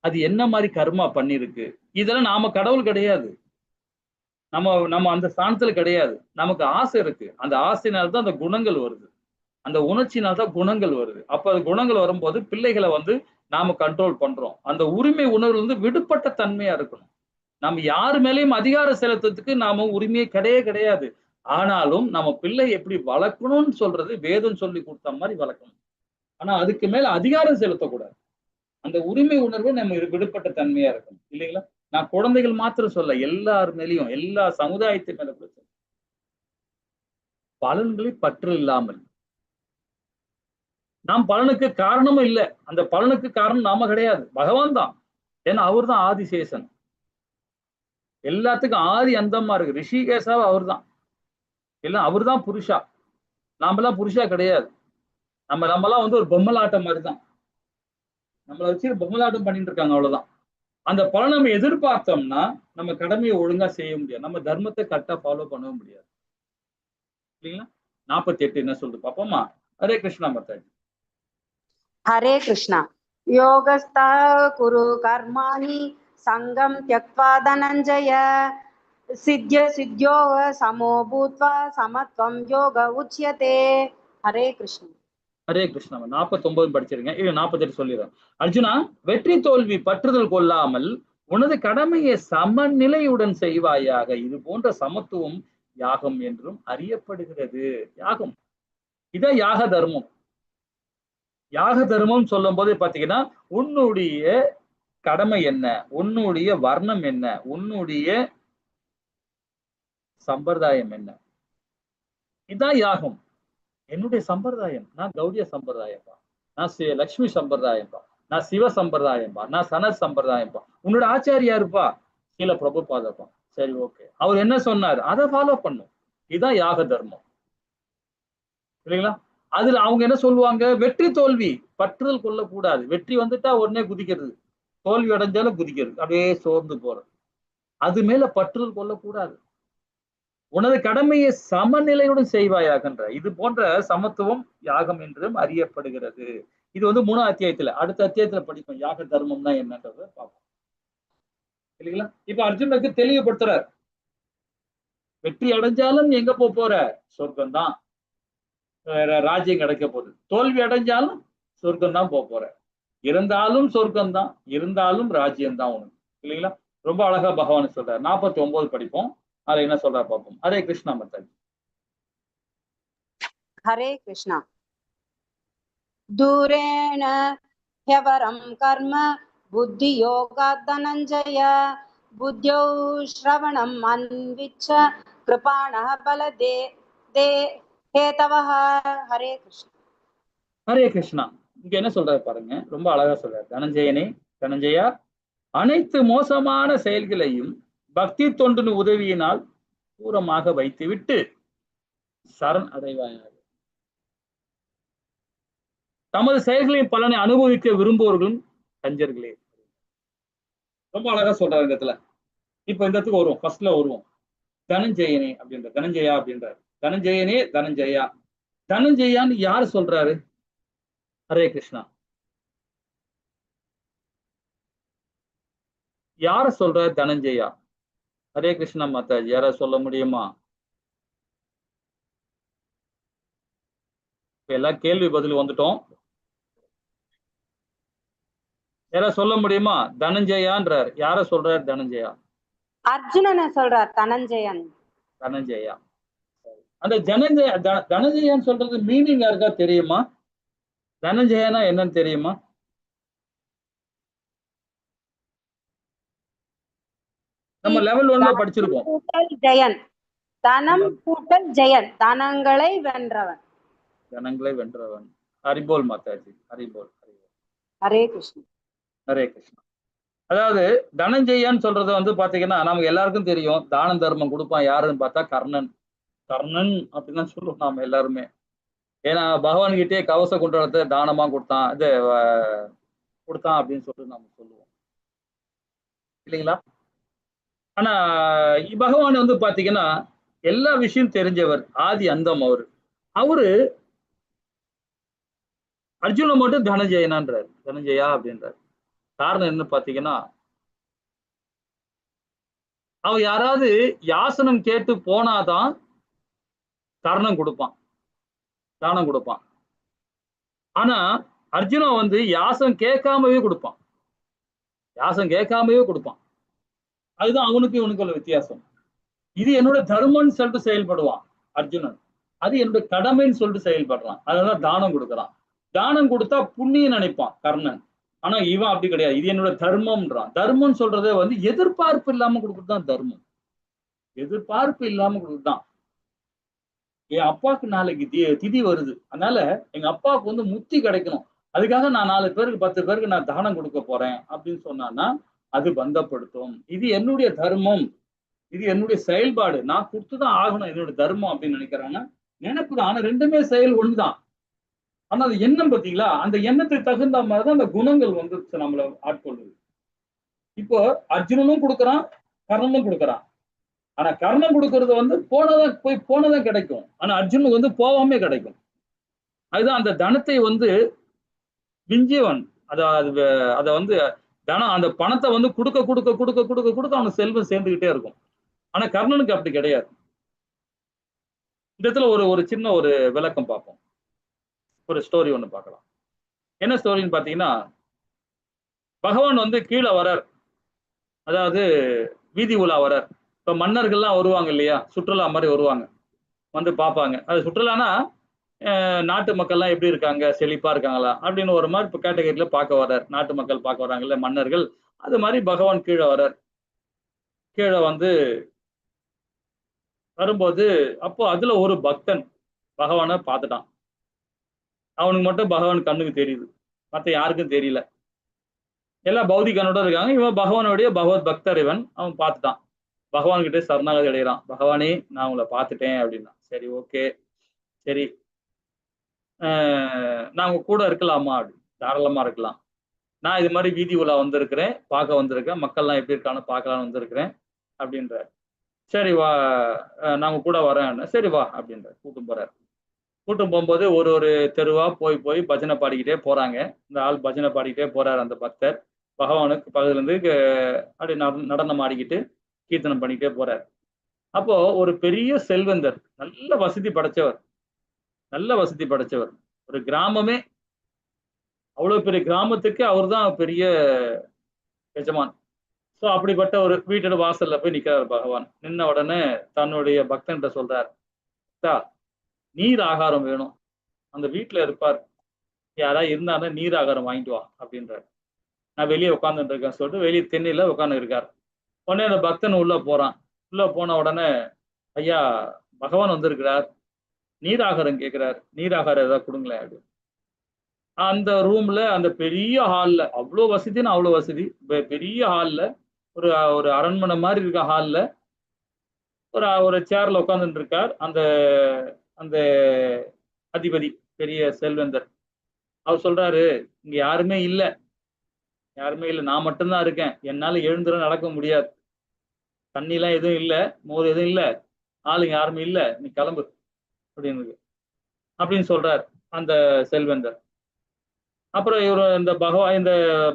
அது என்ன மாதிரி கர்மா பண்ணிருக்கு, இதெல்லாம் நாம கடவுள் கிடையாது. நம்ம அந்த ஸ்தானத்துல கிடையாது. நமக்கு ஆசை இருக்கு. அந்த ஆசையினால்தான் அந்த குணங்கள் வருது. அந்த உணர்ச்சியினால்தான் குணங்கள் வருது. அப்ப அது குணங்கள் வரும்போது பிள்ளைகளை வந்து நாம கண்ட்ரோல் பண்றோம். அந்த உரிமை உணர்வுல இருந்து விடுபட்ட தன்மையா இருக்கணும். நம்ம யாரு மேலேயும் அதிகாரம் செலுத்துறதுக்கு நாம உரிமையே கிடையாது. ஆனாலும் நம்ம பிள்ளை எப்படி வளர்க்கணும்னு சொல்றது வேதம் சொல்லி கொடுத்த மாதிரி வளர்க்கணும். ஆனா அதுக்கு மேல அதிகாரம் செலுத்தக்கூடாது. அந்த உரிமை உணர்வு நம்ம விடுபட்ட தன்மையா இருக்கணும். இல்லைங்களா? நான் குழந்தைகள் மாத்திரம் சொல்ல, எல்லார் மேலேயும், எல்லா சமுதாயத்தின் மேல பலன்களை பற்று இல்லாமல் நாம் பலனுக்கு காரணமும் இல்லை. அந்த பலனுக்கு காரணம் நாம கிடையாது, பகவான் தான். ஏன்னா அவர் தான் ஆதிசேஷன். எல்லாத்துக்கும் ஆதி அந்தமா இருக்கு. ரிஷிகேசாவும் அவர் தான். எல்லாம் அவர் தான் புருஷா. நாமெல்லாம் புருஷா கிடையாது. நம்மலாம் வந்து ஒரு பொம்மலாட்டம் மாதிரி தான். நம்மளை வச்சு பொம்மலாட்டம் பண்ணிட்டு இருக்காங்க, அவ்வளவுதான். அந்த பலன் நம்ம எதிர்பார்த்தோம்னா நம்ம கடமையை ஒழுங்கா செய்ய முடியாது. நம்ம தர்மத்தை கரெக்டா ஃபாலோ பண்ணவும் முடியாது. இல்லைங்களா? 48 என்ன சொல்றது பாப்போமா? ஹரே கிருஷ்ணா மாதாஜி. हरे कृष्णा. योगस्था कुरु कर्माणि சங்கம் त्यक्त्वा धनञ्जय सिद्ध्योः समो भूत्वा समत्वं योग उच्यते. हरे कृष्ण. ஹரே கிருஷ்ணா. 49 படிச்சிருங்க. இது 48 சொல்லிடுறேன். அர்ஜுனா, வெற்றி தோல்வி பற்றுதல் கொள்ளாமல் உனது கடமையை சமநிலையுடன் செய்வாயாக. இது போன்ற சமத்துவம் யாகம் என்றும் அறியப்படுகிறது. யாகம் இதான் யாக தர்மம். யாக தர்மம் சொல்லும் போது பாத்தீங்கன்னா, உன்னுடைய கடமை என்ன, உன்னுடைய வர்ணம் என்ன, உன்னுடைய சம்பிரதாயம் என்ன, இதான் யாகம். என்னுடைய சம்பிரதாயம், நான் கௌடிய சம்பிரதாயம்பா, நான் லட்சுமி சம்பிரதாயம்பா, நான் சிவ சம்பிரதாயம்பா, நான் சனத் சம்பிரதாயம்பா. உன்னோட ஆச்சாரியா இருப்பா கீழே பிரபுபாதப்பா. சரி, ஓகே, அவர் என்ன சொன்னார் அதை ஃபாலோ பண்ணும். இதுதான் யாக தர்மம், இல்லைங்களா? அதுல அவங்க என்ன சொல்லுவாங்க, வெற்றி தோல்வி பற்றுதல் கொள்ளக்கூடாது. வெற்றி வந்துட்டா உடனே குதிக்கிறது, தோல்வி அடைஞ்சாலும் குதிக்கிறது, அப்படியே சோர்ந்து போறது. அது மேல பற்றுதல் கொள்ளக்கூடாது. உனது கடமையை சமநிலையுடன் செய்வாயாகன்ற இது போன்ற சமத்துவம் யாகம் என்றும் அறியப்படுகிறது. இது 3ஆம் அத்தியாயத்துல, அடுத்த அத்தியாயத்துல படிப்போம் யாக தர்மம்னா என்னன்றத பார்ப்போம், இல்லைங்களா? இப்ப அர்ஜுனுக்கு தெளிவுபடுத்துறார், வெற்றி அடைஞ்சாலும் எங்க போற, சொர்க்கம் தான், ராஜ்யம் கிடைக்க போகுது. தோல்வி அடைஞ்சாலும் சொர்க்கம் தான் போற, இருந்தாலும் சொர்க்கம் தான், இருந்தாலும் ராஜ்யம் தான் உனக்கு, இல்லைங்களா? ரொம்ப அழகா பகவான் சொல்றார். 49 படிப்போம், அதுல என்ன சொல்றா பார்ப்போம். ஹரே கிருஷ்ணா மாதாஜி. हरे कृष्णा. दूरेण ह्यवरं कर्म बुद्धियोगात् धनञ्जय बुद्ध्यौ श्रवणम् अन्विच्छ कृपाणः बलदे दे हेतवः. हरे कृष्ण. ஹரே கிருஷ்ணா. இங்க என்ன சொல்றாரு பாருங்க, ரொம்ப அழகா சொல்றாரு. தனஞ்சயனே, தனஞ்சயா, அனைத்து மோசமான செயல்களையும் பக்தி தொண்டின் உதவியினால் தூரமாக வைத்துவிட்டு சரண் அடைவாயாக. தமது செயல்களின் பலனை அனுபவிக்க விரும்புவர்களும் கஞ்சர்களே. ரொம்ப அழகா சொல்றாரு இந்த இடத்துல. இப்ப இந்த இடத்துக்கு வருவோம், ஃபர்ஸ்ட்ல வருவோம். தனஞ்சயனே அப்படின்ற, தனஞ்சயா அப்படின்றாரு. தனஞ்சயனே, தனஞ்சயா, தனஞ்சயான்னு யாரு சொல்றாரு? ஹரே கிருஷ்ணா. யார சொல்ற தனஞ்சயா? ஹரே கிருஷ்ணா மாதாஜி, யார சொல்ல முடியுமா? எல்லாம் கேள்வி பதில் வந்துட்டோம், யார சொல்ல முடியுமா? தனஞ்சயான்றார். யார சொல்றார் தனஞ்சயா? அர்ஜுனனை சொல்றார் தனஞ்சயன். தனஞ்சயா. அந்த தனஞ்சயான்னு சொல்றது மீனிங் யாருக்கா தெரியுமா? தனஞ்சயனா என்னன்னு தெரியுமா? நம்ம லெவல் 1ல படிச்சிருக்கோம். ஜெயன், தனம் கூட்டல் ஜெயன், தனங்களை வென்றவன். தனங்களை வென்றவன். ஹரிபோல் மாதாஜி, ஹரிபோல். ஹரே கிருஷ்ணா. ஹரே கிருஷ்ணா. அதாவது தனஞ்சயான்னு சொல்றது பாத்தீங்கன்னா, நமக்கு எல்லாருக்கும் தெரியும், தான தர்மம் கொடுப்பான். யாருன்னு பார்த்தா கர்ணன். கர்ணன் அப்படின்னு சொல்லுவோம் நாம எல்லாருமே. ஏன்னா பகவான் கிட்டே கவச குண்டலத்தை தானமா கொடுத்தான், இது கொடுத்தான் அப்படின்னு சொல்லிட்டு நாம சொல்லுவோம், இல்லைங்களா? ஆனா பகவான் பாத்தீங்கன்னா எல்லா விஷயம் தெரிஞ்சவர், ஆதி அந்தம் அவரு அர்ஜுன மட்டும் தனஞ்சயனான்றார், தனஞ்சயா அப்படின்றார். காரணம் என்ன பாத்தீங்கன்னா, அவர் யாராவது யாசனம் கேட்டு போனாதான் கர்ணம் கொடுப்பான், தானம் கொடுப்பான். ஆனா அர்ஜுனா யாசம் கேட்காமவே கொடுப்பான், யாசம் கேட்காமவே கொடுப்பான். அதுதான் அவனுக்கு இவனுக்குள்ள வித்தியாசம். இது என்னோட தர்மம்னு சொல்லிட்டு செயல்படுவான் அர்ஜுனன், அது என்னோட கடமைன்னு சொல்லிட்டு செயல்படுறான். அதனால தானம் கொடுக்குறான். தானம் கொடுத்தா புண்ணியம் நினைப்பான் கர்ணன். ஆனா இவன் அப்படி கிடையாது, இது என்னோட தர்மம்ன்றான். தர்மம்னு சொல்றதே எதிர்பார்ப்பு இல்லாம கொடுக்குறதுதான் தர்மம். எதிர்பார்ப்பு இல்லாம கொடுக்குறதுதான். என் அப்பாவுக்கு நாளைக்கு திதி வருது, அதனால எங்க அப்பாவுக்கு முத்தி கிடைக்கணும், அதுக்காக நான் 4 பேருக்கு 10 பேருக்கு நான் தானம் கொடுக்க போறேன் அப்படின்னு சொன்னான்னா அது பந்தப்படுத்தும். இது என்னுடைய தர்மம், இது என்னுடைய செயல்பாடு, நான் கொடுத்துதான் ஆகணும், என்னோட தர்மம் அப்படின்னு நினைக்கிறாங்க. நினைப்புதான். ஆனா ரெண்டுமே செயல் ஒண்ணுதான். ஆனா அது எண்ணம் பார்த்தீங்களா, அந்த எண்ணத்துக்கு தகுந்த மாதிரிதான் அந்த குணங்கள் நம்மள ஆட்கொள்ளுது. இப்போ அர்ஜுனனும் கொடுக்குறான், கர்ணனும் கொடுக்குறான். ஆனா கர்ணம் கொடுக்கறது போனதான் கிடைக்கும். ஆனா அர்ஜுனுக்கு போகாமே கிடைக்கும். அதுதான் அந்த தனத்தை விஞ்சியவன், அத தனம் அந்த பணத்தை வந்து கொடுக்க கொடுக்க கொடுக்க கொடுக்க கொடுக்க அவனுக்கு செல்வம் சேர்ந்துகிட்டே இருக்கும். ஆனா கர்ணனுக்கு அப்படி கிடையாது. இந்த இடத்துல ஒரு ஒரு சின்ன ஒரு விளக்கம் பார்ப்போம். ஒரு ஸ்டோரி ஒண்ணு பார்க்கலாம். என்ன ஸ்டோரின்னு பார்த்தீங்கன்னா, பகவான் வந்து கீழ வரார். அதாவது வீதி உலா வரார். இப்ப மன்னர்கள்லாம் வருவாங்க இல்லையா? சுற்றுலா மாரி வருவாங்க. வந்து பார்ப்பாங்க. அது சுற்றுலான்னா, நாட்டு மக்கள்லாம் எப்படி இருக்காங்க? செழிப்பா இருக்காங்களா? அப்படின்னு ஒரு மாரி இப்ப கேட்டகரில பார்க்க வரார். நாட்டு மக்கள் பார்க்க வராங்கல்ல மன்னர்கள். அது மாரி பகவான் கீழ வரார். கீழ வந்து வரும்போது, அப்போ அதுல ஒரு பக்தன் பகவான பார்த்துட்டான். அவனுக்கு மட்டும் பகவான் கண்ணுக்கு தெரியுது. மத்த யாருக்கும் தெரியல. எல்லாம் பௌதிக கண்ணோட இருக்காங்க. இவன் பகவானுடைய பகவத் பக்தர் இவன். அவன் பார்த்துட்டான். பகவான் கிட்ட சரணாகதி அடையறான். "பகவானே, நான் உங்கள பார்த்துட்டேன்" அப்படின்னான். "சரி, ஓகே. சரி. அ நான் உங்க கூட இருக்கலாமா?" அப்படி. "தாராளமா இருக்கலாம். நான் இது மாரி வீதி உலா வந்திருக்கிறேன். பார்க்க வந்திருக்கேன். மக்கள்லாம் எப்படி இருக்கான்னு பார்க்கலான்னு வந்திருக்கிறேன்" அப்படின்றார். "சரி வா, நான் உங்க கூட வரேன்." "சரி வா" அப்படின்றார். கூட்டின்னு போறார். கூட்டின்னு போம்போது ஒரு ஒரு தெருவா போய் போய் பஜனை பாடிக்கிட்டே போறாங்க. இந்த ஆள் பஜனை பாடிக்கிட்டே போறாரு அந்த பக்தர். பகவானுக்கு பக்கத்துல இருந்து அப்படியே நடனம் ஆடிக்கிட்டு, கீர்த்தனம் பண்ணிக்கிட்டே போறார். அப்போ ஒரு பெரிய செல்வந்தர், நல்ல வசதி படைச்சவர், நல்ல வசதி படைச்சவர். ஒரு கிராமமே அவ்வளவு பெரிய கிராமத்துக்கு அவர்தான் பெரிய எஜமான். சோ அப்படிப்பட்ட ஒரு வீட்டோட வாசல்ல போய் நிக்கிறார் பகவான். நின்ன உடனே தன்னுடைய பக்தன்ட்ட சொல்றார், "அத்தா, நீர் ஆகாரம் வேணும். அந்த வீட்ல இருப்பார். யாராவது இருந்தாங்கன்னா நீர் ஆகாரம் வாங்கிட்டு வா" அப்படின்றார். நான் வெளிய உட்கார்ந்துட்டு இருக்கேன்னு சொல்லிட்டு வெளிய திண்ணையில உட்கார்ந்து இருக்கார். உடனே அந்த பக்தன் உள்ள போறான். உள்ள போன உடனே, "ஐயா, பகவான் வந்திருக்கிறார். நீராகாரம் கேட்கிறார். நீராகாரம் ஏதாவது குடுங்களேன்" அப்படின்னு. அந்த ரூம்ல அந்த பெரிய ஹால்ல அவ்ளோ வசதின்னா அவ்ளோ வசதி. பெரிய ஹால்ல ஒரு ஒரு அரண்மனை மாரி இருக்க ஹால்ல ஒரு ஒரு சேர்ல உட்கார்ந்துட்டு இருக்கார். அந்த அந்த அதிபதி, பெரிய செல்வந்தர். அவர் சொல்றாரு, "இங்க யாருமே இல்ல. யாருமே இல்ல. நான் மட்டும் தான் இருக்கேன். என்னால எழுந்துலாம் நடக்க முடியாது. தண்ணிலாம் எதுவும் இல்ல. மோர் எதுவும் இல்ல. ஆளுங்க யாருமே இல்ல. நீ கிளம்பு" அப்படின்னு அப்படின்னு சொல்றார் அந்த செல்வந்தர். அப்புறம் இவரு இந்த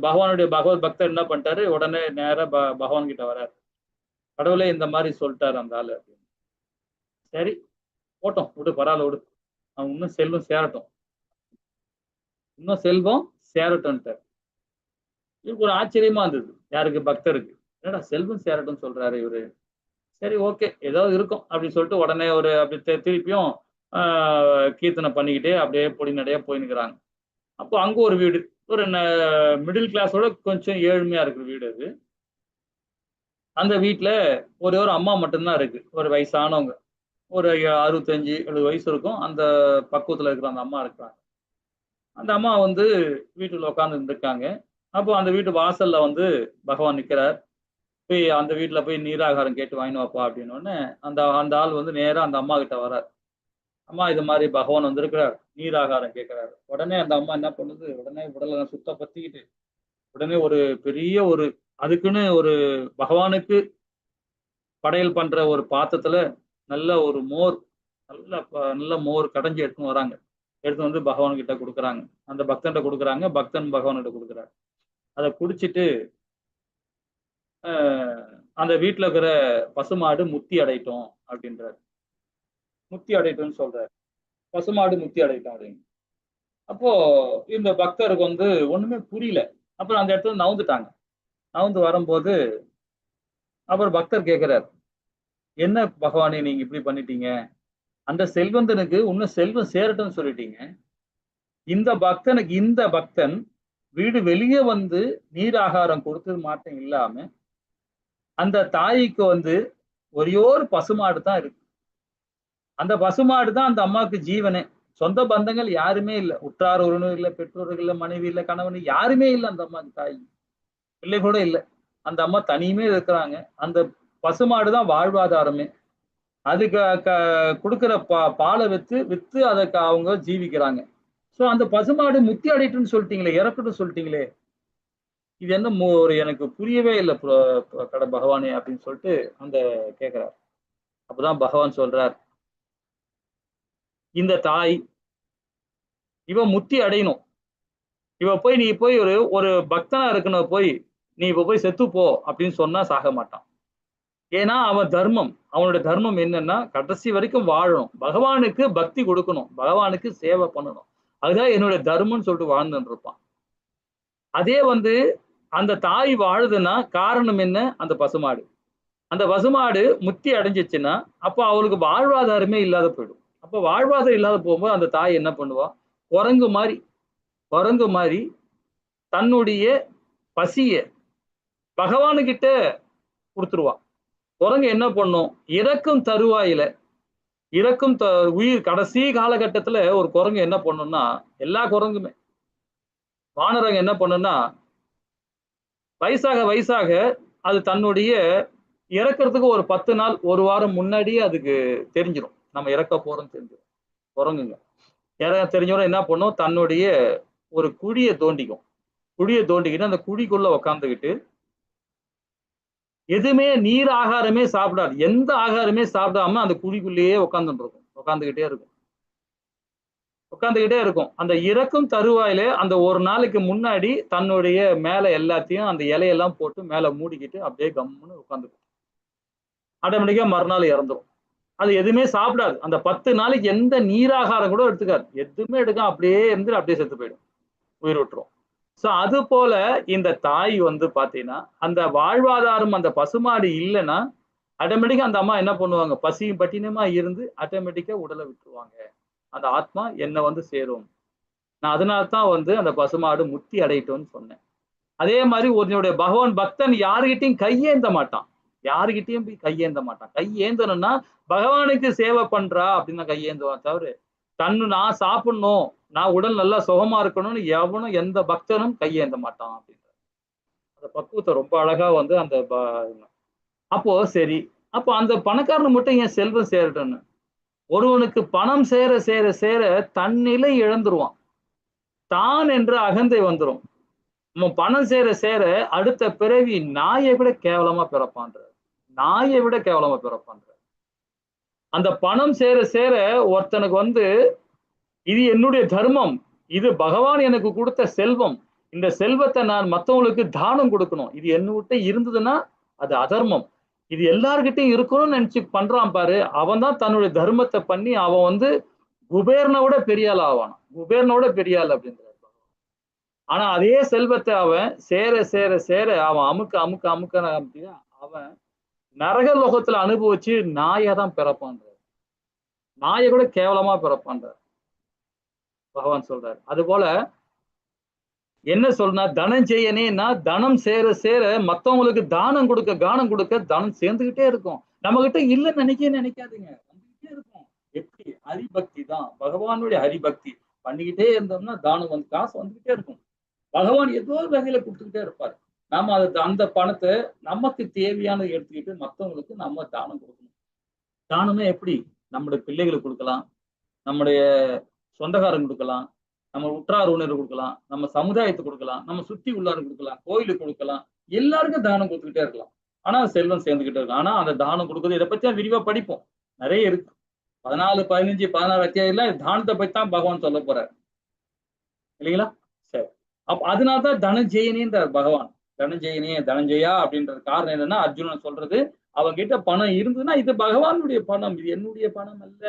பகவானுடைய பகவத் பக்தர் என்ன பண்ணிட்டாரு, உடனே நேரா பகவான் கிட்ட வராரு. "கடவுளே, இந்த மாரி சொல்ட்டாரு அந்த ஆளு" அப்படின்னு. "சரி, போட்டும். விடு, பரவால்ல விடு. அவன் இன்னும் செல்வம் சேரட்டும். இன்னும் செல்வம் சேரட்டும்ன்ட்டார்." இவருக்கு ஒரு ஆச்சரியமா இருந்தது. யாருக்கு? பக்தருக்கு. என்னடா செல்வம் சேரட்டும்னு சொல்றாரு இவரு. சரி, ஓகே. ஏதோ இருக்கும் அப்படின்னு சொல்லிட்டு உடனே ஒரு அப்படி திருப்பியும் ஆ கீர்த்தனை பண்ணிக்கிட்டே அப்படியே பொடிநடையா போயின்னுருக்கிறாங்க. அப்போ அங்க ஒரு வீடு. ஒரு மிடில் கிளாஸோட கொஞ்சம் ஏழ்மையா இருக்கிற வீடு அது. அந்த வீட்ல ஒரே ஒரு அம்மா மட்டும் தான் இருக்கு. ஒரு வயசானவங்க. ஒரு 65, 70 வயசு இருக்கும். அந்த பக்குவத்துல இருக்கிற அந்த அம்மா இருக்கிறாங்க. அந்த அம்மா வந்து வீட்டுக்குள்ள உட்கார்ந்துட்டு இருக்காங்க. அப்போ அந்த வீட்டு வாசல்ல வந்து பகவான் நிக்கிறார். போய் அந்த வீட்ல போய் நீராகாரம் கேட்டு வாங்கின்னு வாப்பா அப்படின்னோனே, அந்த அந்த ஆள் வந்து நேரா அந்த அம்மா கிட்ட வரார். "அம்மா, இது மாரி பகவான் வந்திருக்கிறார். நீராகாரம் கேட்கிறாரு." உடனே அந்த அம்மா என்ன பண்ணுது, உடனே உடலெல்லாம் சுத்த பத்திக்கிட்டு, உடனே ஒரு பெரிய ஒரு அதுக்குன்னு ஒரு பகவானுக்கு படையல் பண்ற ஒரு பாத்திரத்துல நல்ல ஒரு மோர், நல்ல மோர் கடைஞ்சு எடுத்துன்னு வராங்க. எடுத்துன்னு வந்து பகவான் கிட்ட குடுக்குறாங்க. அந்த பக்தன்ட்ட குடுக்குறாங்க. பக்தன் பகவான்கிட்ட குடுக்குறார். அத குடிச்சிட்டு, அ அந்த வீட்ல இருக்கிற பசுமாடு முத்தி அடையட்டும் அப்படின்றாரு. முத்தி அடையட்டும்னு சொல்றாரு. பசுமாடு முத்தி அடையட்டும் அப்படின்னு. அப்போ இந்த பக்தருக்கு வந்து ஒண்ணுமே புரியல. அப்புறம் அந்த இடத்துல நவுந்துட்டாங்க. நவுந்து வரும்போது, அப்புறம் பக்தர் கேட்கிறார், "என்ன பகவானே, நீங்க இப்படி பண்ணிட்டீங்க? அந்த செல்வந்தனுக்கு இன்னும் செல்வம் சேரட்டும்னு சொல்லிட்டீங்க. இந்த பக்தன் வீடு வெளிய வந்து நீர் ஆகாரம் கொடுத்தது மாத்திரம் இல்லாம, அந்த தாய்க்கு வந்து ஒரே ஒரு பசுமாடு தான் இருக்கு. அந்த பசுமாடு தான் அந்த அம்மாவுக்கு ஜீவனே. சொந்த பந்தங்கள் யாருமே இல்ல. உற்றார் உறவினர் இல்ல, பெற்றோர்கள் இல்ல, மனைவி இல்ல, கணவன் யாருமே இல்ல அந்த அம்மாக்கு, தாய். பிள்ளை கூட இல்ல. அந்த அம்மா தனிமையா இருக்கிறாங்க. அந்த பசுமாடு தான் வாழ்வாதாரமே. அது க க குடுக்குற பால வித்து அத அவங்க ஜீவிக்கிறாங்க. சோ அந்த பசுமாடு முத்தி அடையட்டும்னு சொல்லிட்டீங்களே, இறக்கட்டும்னு சொல்லிட்டீங்களே. இது என்ன ஒரு எனக்கு புரியவே இல்ல பகவானே அப்படின்னு சொல்லிட்டு அந்த கேட்கிறார். அப்பதான் பகவான் சொல்றார், "இந்த தாய் இவ முத்தி அடையணும். நீ போய் ஒரு ஒரு பக்தனா இருக்கணும் போய். நீ இப்ப போய் செத்து போ அப்படின்னு சொன்னா சாக மாட்டான். ஏன்னா அவன் தர்மம், அவனோட தர்மம் என்னன்னா கடைசி வரைக்கும் வாழணும், பகவானுக்கு பக்தி கொடுக்கணும், பகவானுக்கு சேவை பண்ணணும், அதுதான் என்னுடைய தர்மம்னு சொல்லிட்டு வாழ்ந்துட்டு இருப்பான். அதே வந்து அந்த தாய் வாழுதுன்னா காரணம் என்ன? அந்த பசுமாடு. அந்த பசுமாடு முத்தி அடைஞ்சிச்சுன்னா அப்ப அவளுக்கு வாழ்வாதாரமே இல்லாத போயிடும். அப்ப வாழ்வாதாரம் இல்லாத போகும்போது அந்த தாய் என்ன பண்ணுவா? குரங்கு மாதிரி குரங்கு மாதிரி தன்னுடைய பசிய பகவானுகிட்ட கொடுத்துருவா. குரங்கு என்ன பண்ணும்? இறக்கும் தருவாயில உயிர் கடைசி காலகட்டத்துல ஒரு குரங்கு என்ன பண்ணும்னா, எல்லா குரங்குமே வானரங்க என்ன பண்ணும்னா, வயசாக அது தன்னுடைய இறக்கிறதுக்கு ஒரு 10 நாள், ஒரு வாரம் முன்னாடியே அதுக்கு தெரிஞ்சிடும். நம்ம இறக்க போறோம்னு தெரிஞ்சிடும். குரங்குங்க தெரிஞ்சவரை என்ன பண்ணும்? தன்னுடைய ஒரு குழியை தோண்டிக்கும். குழியை தோண்டிக்கிட்டு அந்த குழிக்குள்ள உக்காந்துக்கிட்டு எதுவுமே நீர் ஆகாரமே சாப்பிடாது, எந்த ஆகாரமே சாப்பிடாம அந்த குழிக்குள்ளேயே உட்காந்துக்கிட்டே இருக்கும். அந்த இறக்கும் தருவாயில அந்த ஒரு நாளைக்கு முன்னாடி தன்னுடைய மேல எல்லாத்தையும் அந்த இலையெல்லாம் போட்டு மேல மூடிக்கிட்டு அப்படியே கம்முன்னு உட்காந்துக்கும். ஆட்டோமேட்டிக்கா மறுநாள் இறந்துரும். அது எதுவுமே சாப்பிடாது. அந்த 10 நாளைக்கு எந்த நீராகாரம் கூட எடுத்துக்காது, எதுவுமே எடுக்காம அப்படியே இருந்து அப்படியே செத்து போயிடும், உயிர் விட்டுரும். சோ அது போல இந்த தாய் வந்து பாத்தீங்கன்னா அந்த வாழ்வாதாரம் அந்த பசுமாடு இல்லைன்னா ஆட்டோமேட்டிக்கா அந்த அம்மா என்ன பண்ணுவாங்க? பசியும் பட்டினியுமா இருந்து ஆட்டோமேட்டிக்கா உடலை விட்டுருவாங்க. அந்த ஆத்மா என்ன வந்து சேரும். நான் அதனால்தான் வந்து அந்த பசுமாடு முத்தி அடையட்டும்னு சொன்னேன். அதே மாதிரி ஒருவனுடைய பகவான் பக்தன் யாருகிட்டையும் கையேந்த மாட்டான், யாருகிட்டையும் போய் கையேந்த மாட்டான். கையேந்தணும்னா பகவானுக்கு சேவை பண்றா அப்படின்னு கையேந்துவான் தவிர நான் சாப்பிடணும், நான் உடல் நல்லா சுகமா இருக்கணும்னு எவனும் எந்த பக்தனும் கையேந்த மாட்டான் அப்படின்ற அந்த பக்குவத்தை ரொம்ப அழகா வந்து அந்த அப்போ சரி, அப்போ அந்த பணக்காரன் மட்டும் ஏன் செல்வம் சேரட்டும்னு? ஒருவனுக்கு பணம் சேர சேர சேர தன்னிலை இழந்துருவான், தான் என்ற அகந்தை வந்துரும். நம்ம பணம் சேர சேர அடுத்த பிறவி நாயை விட கேவலமா பிறப்பான்ற, நாயை விட கேவலமா பிறப்பான்ற. அந்த பணம் சேர சேர ஒருத்தனுக்கு வந்து இது என்னுடைய தர்மம், இது பகவான் எனக்கு கொடுத்த செல்வம், இந்த செல்வத்தை நான் மற்றவங்களுக்கு தானம் கொடுக்கணும், இது என்னகிட்ட இருந்ததுன்னா அது அதர்மம், இது எல்லார்கிட்டையும் இருக்கணும்னு நினைச்சு பண்றான் பாரு, அவன் தான் தன்னுடைய தர்மத்தை பண்ணி அவன் வந்து குபேரனை விட பெரிய ஆள் ஆவான், குபேரனை விட பெரிய ஆள் அப்படின்றார். ஆனா அதே செல்வத்தை அவன் சேர சேர சேர அவன் அமுக்க அவன் நரக லோகத்துல அனுபவிச்சு நாயை தான் பிறப்பான்ற, நாயை கூட கேவலமா பிறப்பான்ற பகவான் சொல்றாரு. அது போல என்ன சொல்றா, தனஞ்செயனேன்னா தனம் சேர சேர மத்தவங்களுக்கு தானம் கொடுக்க கானம் கொடுக்க தனம் சேர்ந்துகிட்டே இருக்கும். நம்ம கிட்ட இல்லைன்னு நினைக்காதீங்க, வந்துகிட்டே இருக்கும். எப்படி? ஹரிபக்தி தான், பகவானுடைய ஹரிபக்தி பண்ணிக்கிட்டே இருந்தோம்னா தானம் வந்து காசு வந்துகிட்டே இருக்கும். பகவான் ஏதோ ஒரு வகையில கொடுத்துக்கிட்டே இருப்பாரு. நாம அந்த பணத்தை நமக்கு தேவையானதை எடுத்துக்கிட்டு மற்றவங்களுக்கு நம்ம தானம் கொடுக்கணும். தானமே எப்படி? நம்முடைய பிள்ளைகளுக்கு கொடுக்கலாம், நம்முடைய சொந்தக்காரங்க கொடுக்கலாம், நம்ம உற்றார் உணர்வு கொடுக்கலாம், நம்ம சமுதாயத்துக்கு கொடுக்கலாம், நம்ம சுத்தி உள்ளாரு கொடுக்கலாம், கோயிலுக்கு கொடுக்கலாம், எல்லாருக்கும் தானம் கொடுத்துக்கிட்டே இருக்கலாம். ஆனா செல்வம் சேர்ந்துகிட்டே இருக்கும். ஆனா அந்த தானம் கொடுக்குறது இதை பத்தி விரிவா படிப்போம், நிறைய இருக்கு. 14, 15, 16 அத்தியாயத்துல தானத்தை பத்தி தான் பகவான் சொல்ல போறாரு இல்லைங்களா? சரி, அப்ப அதனால்தான் தனஞ்செயனின்றார் பகவான். தனஞ்செயா அப்படின்றது காரணம் என்னன்னா, அர்ஜுனன் சொல்றது அவங்க கிட்ட பணம் இருந்ததுன்னா இது பகவானுடைய பணம், இது என்னுடைய பணம் அல்ல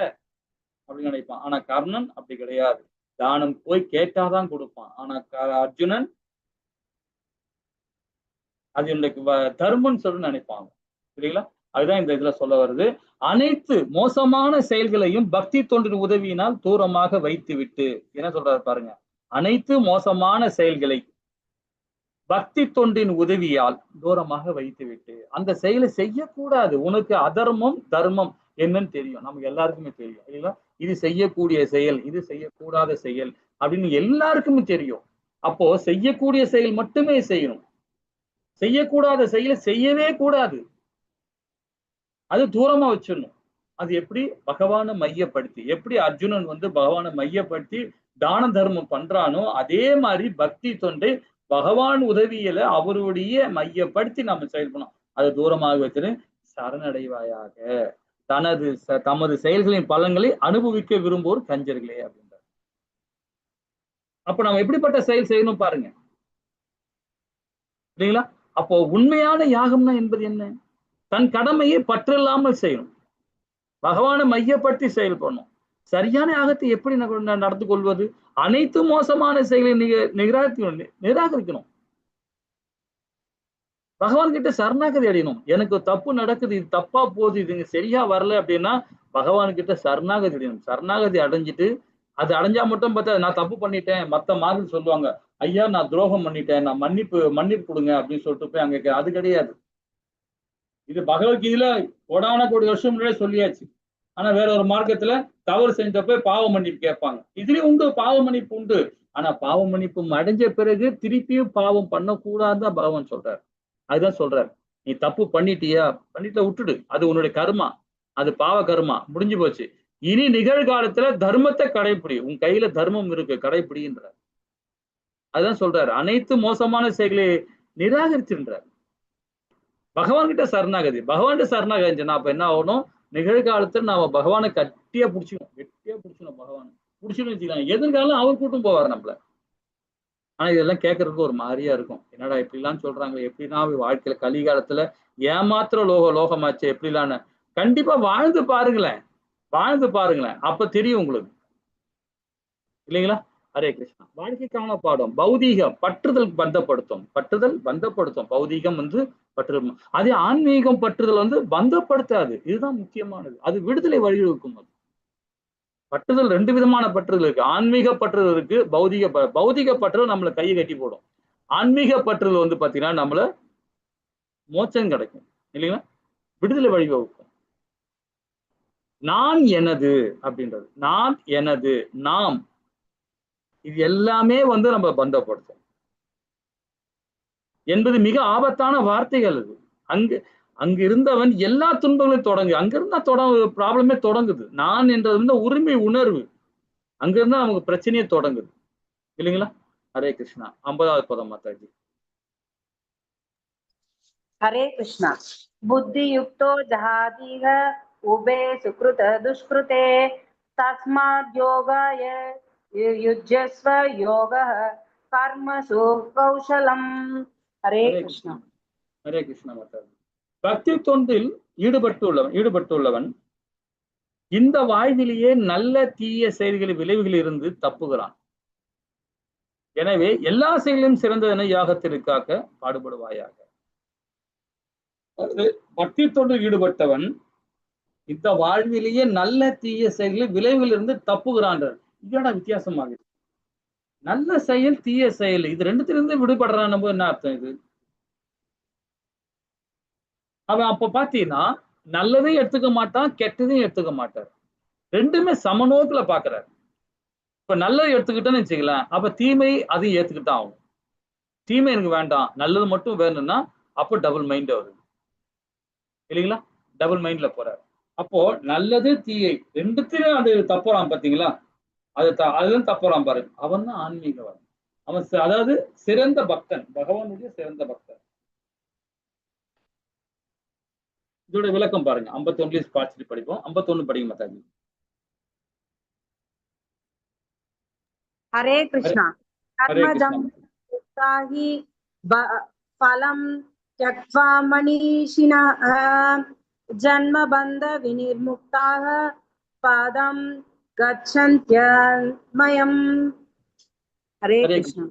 அப்படின்னு நினைப்பான். ஆனா கர்ணன் அப்படி கிடையாது, தானம் போய் கேட்டாதான் கொடுப்பான். ஆனா அர்ஜுனன் அது எனக்கு தர்மம்னு சொல்லி நினைப்பாங்க சரிங்களா? அதுதான் இந்த இதுல சொல்ல வருது. அனைத்து மோசமான செயல்களையும் பக்தி தொண்டின் உதவியினால் தூரமாக வைத்து விட்டு, என்ன சொல்றாரு பாருங்க, அனைத்து மோசமான செயல்களை பக்தி தொண்டின் உதவியால் தூரமாக வைத்து விட்டு, அந்த செயலை செய்யக்கூடாது. உனக்கு அதர்மம் தர்மம் என்னன்னு தெரியும், நமக்கு எல்லாருக்குமே தெரியும் இல்லைங்களா? இது செய்யக்கூடிய செயல், இது செய்யக்கூடாத செயல் அப்படின்னு எல்லாருக்குமே தெரியும். அப்போ செய்யக்கூடிய செயல் மட்டுமே செய்யணும், செய்யக்கூடாத செயலை செய்யவே கூடாது, அது தூரமா வச்சிடணும். அது எப்படி? பகவானை மையப்படுத்தி, எப்படி அர்ஜுனன் வந்து பகவானை மையப்படுத்தி தான தர்மம் பண்றானோ அதே மாதிரி பக்தி தொண்டை பகவான் உதவியில அவருடைய மையப்படுத்தி நம்ம செயல்படணும். அது தூரமாக வச்சுட்டு சரணடைவாயாக, தமது செயல்களின் பலன்களை அனுபவிக்க விரும்புவோர் கஞ்சர்களே அப்படின்றார். அப்ப நம்ம எப்படிப்பட்ட செயல் செய்யணும் பாருங்க இல்லைங்களா? அப்போ உண்மையான யாகம்னா என்பது என்ன? தன் கடமையை பற்றில்லாமல் செய்யணும், பகவானை மையப்படுத்தி செயல்படணும். சரியான யாகத்தை எப்படி நடந்து கொள்வது? அனைத்து மோசமான செயலை நிராகரிக்கணும். பகவான் கிட்ட சரணாகதி அடையணும். எனக்கு தப்பு நடக்குது, இது தப்பா போகுது, இது சரியா வரல அப்படின்னா பகவான் கிட்ட சரணாகதி அடையணும். சரணாகதி அடைஞ்சிட்டு அது அடைஞ்சா மட்டும் பார்த்தா நான் தப்பு பண்ணிட்டேன், மத்த மாதிரி சொல்லுவாங்க, ஐயா நான் துரோகம் பண்ணிட்டேன், நான் மன்னிப்பு கொடுங்க அப்படின்னு சொல்லிட்டு போய் அங்க அது கிடையாது. இது பகவத்கீதையில கோடான கோடி வருஷம் முன்னாடியே சொல்லியாச்சு. ஆனா வேற ஒரு மார்க்கத்துல தவறு செஞ்சப்ப பாவ மன்னிப்பு கேட்பாங்க. இதுலயும் உண்டு, பாவ மன்னிப்பு உண்டு. ஆனா பாவ மன்னிப்பு அடைஞ்ச பிறகு திருப்பியும் பாவம் பண்ணக்கூடாதுதான் பகவான் சொல்றாரு. அதுதான் சொல்றாரு, நீ தப்பு பண்ணிட்டியா, பண்ணிட்ட விட்டுடு, அது உன்னுடைய கர்மா, அது பாவ கர்மா, முடிஞ்சு போச்சு. இனி நிகழ்காலத்துல தர்மத்தை கடைப்பிடி, உன் கையில தர்மம் இருக்கு, கடைப்பிடின்ற. அதுதான் சொல்றாரு, அனைத்து மோசமான செயல்களை நிராகரிச்சுன்றார். பகவான் கிட்ட சரணாகதி, பகவான் சரணாகதி அப்ப என்ன ஆகணும், நிகழ்காலத்துல நாம பகவானை கட்டியா பிடிச்சிக்கணும், கெட்டியா பிடிச்சணும். பகவான் பிடிச்சுன்னு வச்சுக்கலாம், எதிர்காலம் அவர் கூட்டும் போவார் நம்மள. ஆனா இதெல்லாம் கேட்கறதுக்கு ஒரு மாதிரியா இருக்கும், என்னடா இப்படிலாம் சொல்றாங்க, எப்படின்னா வாழ்க்கையில கலிகாலத்துல ஏமாத்திர லோகமாச்சு எப்படிலான்னு. கண்டிப்பா வாழ்ந்து பாருங்களேன், அப்ப தெரியும் உங்களுக்கு, இல்லைங்களா? ஹரே கிருஷ்ணா. வாழ்க்கைக்கான பாடம் பௌதீகம் பற்றுதல் பந்தப்படுத்தும். பௌதீகம் பற்று, அதே ஆன்மீகம் பற்றுதல் பந்தப்படுத்தாது. இதுதான் முக்கியமானது, அது விடுதலை வழிவகுக்கும். அது பற்றுதல் ரெண்டு விதமான பற்றுதல் இருக்கு, ஆன்மீக பற்றுதல் இருக்கு, பௌதிக பற்றுதல் நம்மள கையை கட்டி போடும். ஆன்மீக பற்றுதல் பாத்தீங்கன்னா நம்மள மோட்சம் கிடைக்கும், இல்லைங்களா? விடுதலை வழிவகுக்கும். நான் எனது அப்படின்றது, நான் எனது நாம், இது எல்லாமே நம்ம பந்தப்படுத்தும் என்பது மிக ஆபத்தான வார்த்தைகள். அது அங்கு இருந்தவன் எல்லா துன்பங்களையும் தொடங்கு, அங்கிருந்தா ப்ராப்ளமே தொடங்குது. நான் என்றது உரிமை உணர்வு, அங்கிருந்தா நமக்கு பிரச்சனையே தொடங்குது, இல்லைங்களா? ஹரே கிருஷ்ணா. 50வது பதம் மாதாஜி. ஹரே கிருஷ்ணா. புத்தி யுக்தோ ஜஹாதீக உபே சுக்ருத துஷ்கிருதே தஸ்மாத் யோகாய யுஜ்யஸ்வ யோகः கர்மசு கௌஷலம். ஹரே கிருஷ்ணா. ஹரே கிருஷ்ணா மாதாஜி. பக்தி தொண்டில் ஈடுபட்டுள்ளவன் இந்த வாழ்விலேயே நல்ல தீய செயல்களின் விளைவுகளில் இருந்து தப்புகிறான். எனவே எல்லா செயலும் சிறந்ததென யாகத்திற்காக பாடுபடுவாயாக. பக்தி தொண்டில் ஈடுபட்டவன் இந்த வாழ்விலேயே நல்ல தீய செயல்களின் விளைவுகளில் இருந்து தப்புகிறான். இதோட வித்தியாசமாகுது. நல்ல செயல் தீய செயல் இது ரெண்டுத்திலிருந்து விடுபடுறான் நம்ம, என்ன அர்த்தம் இது? அவன் அப்ப பாத்தீங்கன்னா நல்லதையும் எடுத்துக்க மாட்டான், கெட்டதையும் எடுத்துக்க மாட்டார், ரெண்டுமே சமநோக்குல பாக்குறாரு. இப்ப நல்லதை எடுத்துக்கிட்டேன்னு வச்சுக்கலாம், அப்ப தீமை அதையும் ஏத்துக்கிட்டான் ஆகும். தீமை எனக்கு வேண்டாம், நல்லது மட்டும் வேணும்னா அப்போ டபுள் மைண்ட் வருது, இல்லைங்களா? டபுள் மைண்ட்ல போறாரு. அப்போ நல்லது தீயை ரெண்டுத்திலும் அது தப்புறான் பாத்தீங்களா? அதுதான் தப்புறான் பாரு, அவன் தான் ஆன்மீகவான். அவன் அதாவது சிறந்த பக்தன், பகவானுடைய சிறந்த பக்தன். இதோட விளக்கம் பாருங்க, 51 பார்த்து படிப்போம். 51 படிங்க மாதாஜி. ஹரே கிருஷ்ணா. கர்மஜம் உத்தாஹி பலம் த்யக்த்வா மனிஷினः ஜன்ம பந்த விநிர்முக்தாः பாதம் கச்சந்த்யமயம். ஹரே கிருஷ்ணா.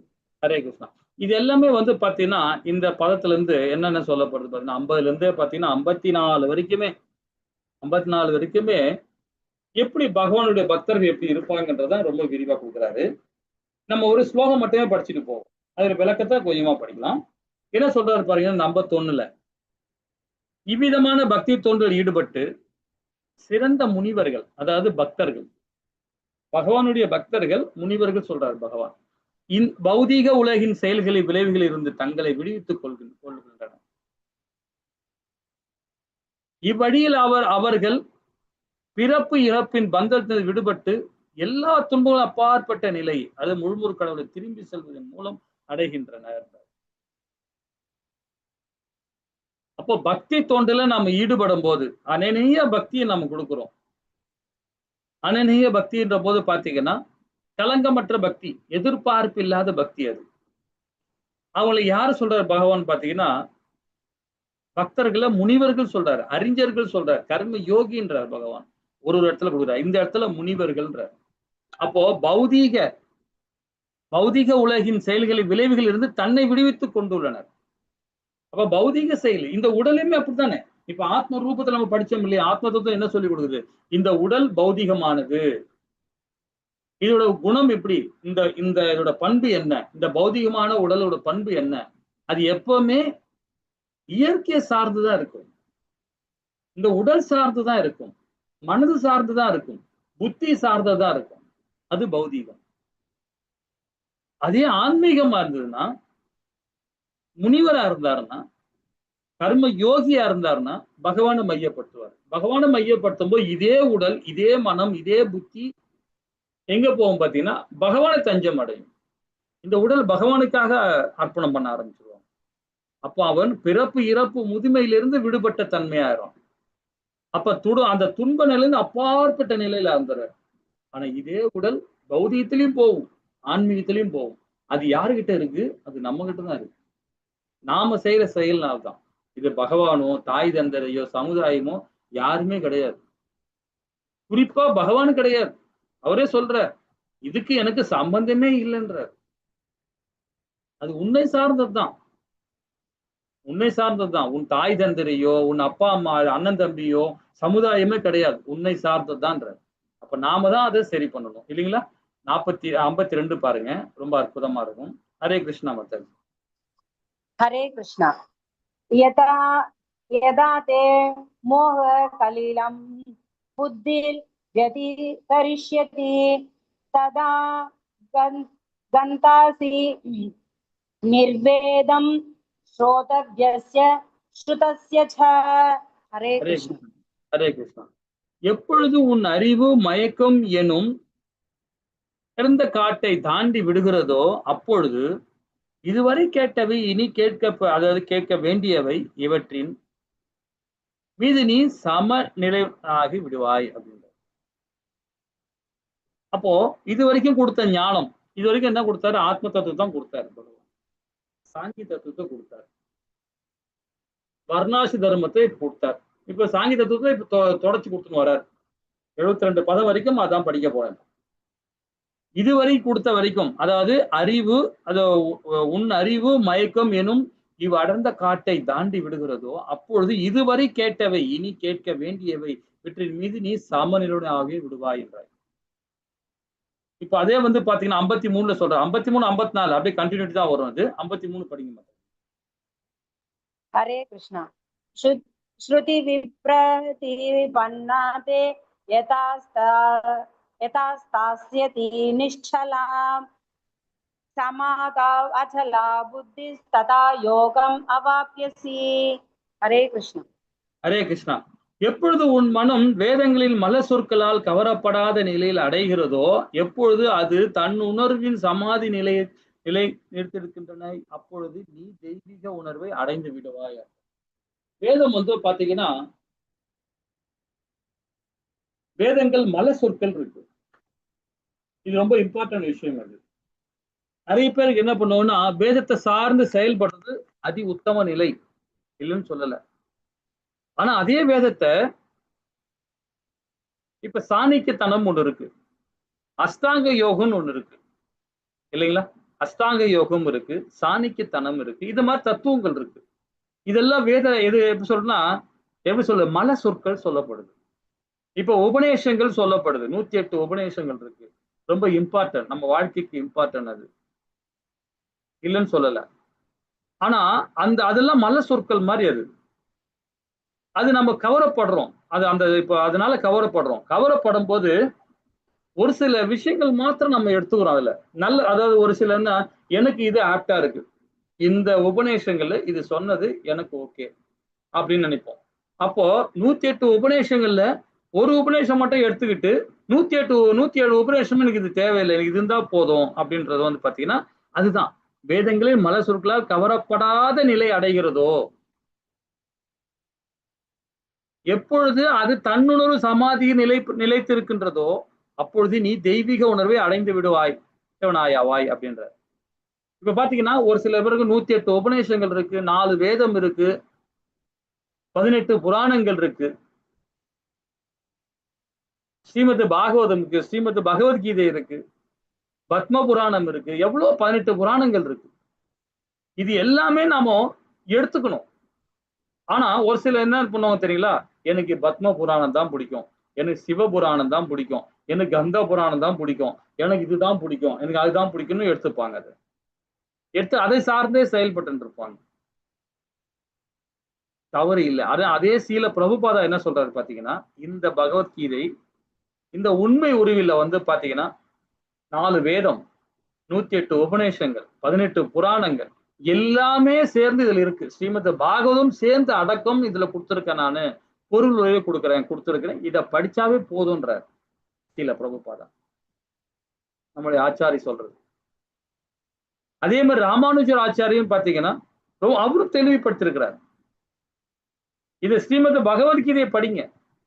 ஹரே கிருஷ்ணா. இது எல்லாமே பாத்தீங்கன்னா இந்த பதத்துல இருந்து என்னென்ன சொல்லப்படுது பாத்தீங்கன்னா 50ல இருந்தே பாத்தீங்கன்னா 54 வரைக்குமே எப்படி பகவானுடைய பக்தர்கள் எப்படி இருப்பாங்கன்றதான் ரொம்ப விரிவா கொடுக்குறாரு. நம்ம ஒரு ஸ்லோகம் மட்டுமே படிச்சுட்டு போவோம், அதுல விளக்கத்தை கொஞ்சமா படிக்கலாம். என்ன சொல்றாரு பாருங்க, 51ல இவ்விதமான பக்தி தொண்டில் ஈடுபட்டு சிறந்த முனிவர்கள், அதாவது பக்தர்கள், பகவானுடைய பக்தர்கள் முனிவர்கள் சொல்றாரு பகவான், பௌதீக உலகின் செயல்களின் விளைவுகளில் இருந்து தங்களை விடுவித்துக் கொள்கின்றனர். இவ்வழியில் அவர்கள் பிறப்பு இறப்பின் பந்தத்தில் விடுபட்டு எல்லா துன்பங்களும் அப்பாற்பட்ட நிலை, அது முழுமுறு கடவுளை திரும்பி செல்வதன் மூலம் அடைகின்றனர். அப்போ பக்தி தொண்டில நாம ஈடுபடும் போது அனநீய பக்தியை நம்ம கொடுக்கிறோம். அனநீய பக்தின்ற போது பாத்தீங்கன்னா கலங்கமற்ற பக்தி, எதிர்பார்ப்பு இல்லாத பக்தி. அது அவங்களை யாரு சொல்றாரு பகவான் பாத்தீங்கன்னா பக்தர்களை முனிவர்கள் சொல்றாரு, அறிஞர்கள் சொல்றாரு, கர்ம யோகின்றார் பகவான். ஒரு இடத்துல கொடுக்குறாரு, இந்த இடத்துல முனிவர்கள்ன்றார். அப்போ பௌதீக உலகின் செயல்களின் விளைவுகள் இருந்து தன்னை விடுவித்துக் கொண்டுள்ளனர். அப்ப பௌதீக செயல் இந்த உடலுமே அப்படித்தானே. இப்ப ஆத்ம ரூபத்துல நம்ம படிச்சோம் இல்லையா, ஆத்ம தத்துவம் என்ன சொல்லி கொடுக்குது, இந்த உடல் பௌதிகமானது, இதோட குணம் எப்படி, இந்த இந்த இதோட பண்பு என்ன, இந்த பௌதிகமான உடலோட பண்பு என்ன, அது எப்பவுமே இயற்கையை சார்ந்துதான் இருக்கும். இந்த உடல் சார்ந்துதான் இருக்கும், மனது சார்ந்துதான் இருக்கும், புத்தி சார்ந்ததா இருக்கும். அது பௌதீகம். அதே ஆன்மீகமா இருந்ததுன்னா, முனிவரா இருந்தாருன்னா, கர்ம யோகியா இருந்தாருன்னா பகவானை மையப்படுத்துவார். பகவானை மையப்படுத்தும் போது இதே உடல், இதே மனம், இதே புத்தி எங்க போகும் பாத்தீங்கன்னா பகவானை தஞ்சம் அடையும். இந்த உடல் பகவானுக்காக அர்ப்பணம் பண்ண ஆரம்பிச்சிருவான். அப்போ அவன் பிறப்பு இறப்பு முதுமையிலிருந்து விடுபட்ட தன்மையாயிரும். அப்ப அந்த துன்ப நிலையில அப்பாற்பட்ட நிலையில இருந்துறாரு. ஆனா இதே உடல் பௌதிகத்திலையும் போகும், ஆன்மீகத்திலையும் போகும். அது யாருகிட்ட இருக்கு, அது நம்ம கிட்ட தான் இருக்கு. நாம செய்யற செயல்னால்தான். இது பகவானோ தாய் தந்தரையோ சமுதாயமோ யாருமே கிடையாது. குறிப்பா பகவானு கிடையாது. அவரே சொல்ற, இதுக்கு எனக்கு சம்பந்தமே இல்லைன்றார். அது உன்னை சார்ந்ததுதான், உன்னை சார்ந்ததுதான். உன் தாய் தந்தரையோ உன் அப்பா அம்மா அண்ணன் தம்பியோ சமுதாயமே கிடையாது, உன்னை சார்ந்ததுதான்றார். அப்ப நாம தான் அதை சரி பண்ணணும் இல்லைங்களா. 52 பாருங்க, ரொம்ப அற்புதமா இருக்கும். ஹரே கிருஷ்ணா மத்தாஜி. हरे कृष्णा। यदा यदा ते मोह कलिलं बुद्धिर् व्यतितरिष्यति तदा गन्तासि निर्वेदं श्रोतव्यस्य श्रुतस्य च। हरे कृष्णा। ஹரே கிருஷ்ணா. எப்பொழுது உன் அறிவு மயக்கம் எனும் திறந்த காட்டை தாண்டி விடுகிறதோ அப்பொழுது இதுவரை கேட்டவை இனி கேட்க வேண்டியவை இவற்றின் மீது நீ சமநிலை ஆகி விடுவாய் அப்படின்ற. அப்போ இது வரைக்கும் கொடுத்த ஞானம், இது வரைக்கும் என்ன கொடுத்தாரு, ஆத்ம தத்துவம் தான் கொடுத்தாரு பகவான். சாங்கி தத்துவத்தை கொடுத்தாரு, வர்ணாசி தர்மத்தை கொடுத்தார். இப்ப சாங்கி தத்துவத்தை இப்ப தொடச்சு கொடுத்துன்னு வர்றாரு. 72 பதம் வரைக்கும் அதான் படிக்க போறேன். இதுவரை கொடுத்த வரைக்கும், அதாவது அறிவு, உன் அறிவு மயக்கம் எனும் இவ் அடர்ந்த காட்டை தாண்டி விடுகிறதோ அப்பொழுது இதுவரை கேட்டவை இனி கேட்க வேண்டியவை இவற்றின் மீது நீ சமநிலையுடன் ஆகவே விடுவாய் என்றாய். இப்ப அதே பாத்தீங்கன்னா 53ல சொல்ற, 53 54 அப்படியே கண்டினியூட்டி தான் வரும். அது 53 படிங்க. हरे कृष्णा। श्रुति विप्रतिपन्नाते यथास्तास्यति निश्चला समागा अचला बुद्धिस्तथा योगम् अवाप्यसि। हरे कृष्णा। हरे कृष्णा। எப்பொழுது உன் மனம் வேதங்களில் மல சொற்களால் கவரப்படாத நிலையில் அடைகிறதோ எப்பொழுது அது தன் உணர்வின் சமாதி நிலை நிறுத்திருக்கின்றன அப்பொழுது நீ தெய்வீக உணர்வை அடைந்து விடுவாய். வேதம் பாத்தீங்கன்னா வேதங்கள் மல சொற்கள் இருக்கு. இது ரொம்ப இம்பார்ட்டன்ட் விஷயம். அது நிறைய பேருக்கு என்ன பண்ணுவோம்னா வேதத்தை சார்ந்து செயல்படுறது அதி உத்தம நிலை இல்லைன்னு சொல்லல. ஆனா அதே வேதத்தை இப்ப சாணிக்கியத்தனம் ஒண்ணு இருக்கு, அஷ்டாங்க யோகம்னு ஒண்ணு இருக்கு இல்லைங்களா. அஷ்டாங்க யோகம் இருக்கு, சாணிக்கியத்தனம் இருக்கு, இது மாதிரி தத்துவங்கள் இருக்கு. இதெல்லாம் எது எப்படி சொல்றதுன்னா மல சொற்கள் சொல்லப்படுது. இப்ப உபநேசங்கள் சொல்லப்படுது, 108 உபநேசங்கள் இருக்கு, ரொம்ப இம்பார்ட்டன்ட், நம்ம வாழ்க்கைக்கு இம்பார்ட்டன்ட். அது இல்லைன்னு சொல்லல. ஆனா அதெல்லாம் மல சொற்கள் மாதிரி. அது நம்ம கவரப்படுறோம், இப்ப அதனால கவரப்படும் போது ஒரு சில விஷயங்கள் மாத்திரம் நம்ம எடுத்துக்கிறோம். அதுல அதாவது ஒரு சிலன்னா எனக்கு இது ஆப்டா இருக்கு, இந்த உபநேசங்கள்ல இது சொன்னது எனக்கு ஓகே அப்படின்னு நினைப்போம். அப்போ 108 உபநேசங்கள்ல ஒரு உபநேசம் மட்டும் எடுத்துக்கிட்டு 107 உபநேசம் எனக்கு இது தேவையில்லை, எனக்கு இது இருந்தா போதும் அப்படின்றது பாத்தீங்கன்னா அதுதான் வேதங்களில் மல சொற்களால் கவரப்படாத நிலை அடைகிறதோ எப்பொழுது அது தன்னுணர்வு சமாதியில் நிலைத்திருக்கின்றதோ அப்பொழுது நீ தெய்வீக உணர்வை அடைந்து விடுவாய் அப்படின்ற. இப்ப பாத்தீங்கன்னா ஒரு சில பேருக்கு 108 உபநேசங்கள் இருக்கு, 4 வேதம் இருக்கு, 18 புராணங்கள் இருக்கு, ஸ்ரீமத் பாகவதம் இருக்கு, ஸ்ரீமத் பகவத்கீதை இருக்கு, பத்ம புராணம் இருக்கு, எவ்வளவு 18 புராணங்கள் இருக்கு. இது எல்லாமே நாம எடுத்துக்கணும். ஆனா ஒரு சில என்ன பண்ணுவாங்க தெரியுங்களா, எனக்கு பத்ம புராணம் தான் பிடிக்கும், எனக்கு சிவ புராணம் தான் பிடிக்கும், எனக்கு கங்கா புராணம் தான் பிடிக்கும், எனக்கு இதுதான் பிடிக்கும், எனக்கு அதுதான் பிடிக்கும்னு எடுத்துப்பாங்க. அதை எடுத்து அதை சார்ந்தே செயல்பட்டு இருப்பாங்க. தவறு இல்லை. அதே சீல பிரபுபாதா என்ன சொல்றாரு பாத்தீங்கன்னா, இந்த பகவத்கீதை இந்த உண்மை உருவில வந்து பாத்தீங்கன்னா 4 வேதம், 108 உபநேசங்கள், 18 புராணங்கள் எல்லாமே சேர்ந்து இதுல இருக்கு. ஸ்ரீமத் பாகவதம் சேர்ந்து அடக்கம் இதுல கொடுத்திருக்கேன், நானு பொருள் உரையை கொடுத்திருக்கிறேன், இதை படிச்சாவே போதும்ன்றார் சீல பிரபுபாதா, நம்மளுடைய ஆச்சாரி சொல்றது. அதே மாதிரி ராமானுஜர் ஆச்சாரியும் பாத்தீங்கன்னா அவரும் தெளிவுபடுத்திருக்கிறார். இது ஸ்ரீமத் பகவத்கீதையை படிங்க,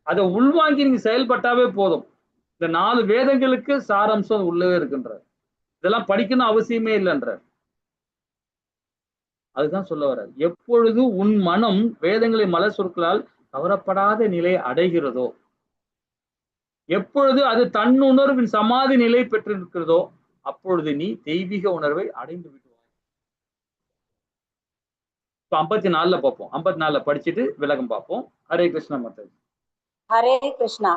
அதை உள்வாங்கி நீங்க செயல்பட்டாவே போதும். இந்த 4 வேதங்களுக்கு சாராம்சம் உள்ளவே இருக்கின்றார். இதெல்லாம் படிக்கணும் அவசியமே இல்லைன்றார். அதுதான் சொல்ல வர்றார். எப்பொழுது உன் மனம் வேதங்களின் மலர் சொற்களால் கவரப்படாத நிலை அடைகிறதோ, எப்பொழுது அது தன்னுணர்வின் சமாதி நிலை பெற்றிருக்கிறதோ, அப்பொழுது நீ தெய்வீக உணர்வை அடைந்து விடுவாய். இப்ப 54ல பார்ப்போம். 54ல படிச்சுட்டு விளக்கம் பார்ப்போம். ஹரே கிருஷ்ணா மாதாஜி. हरे कृष्णा।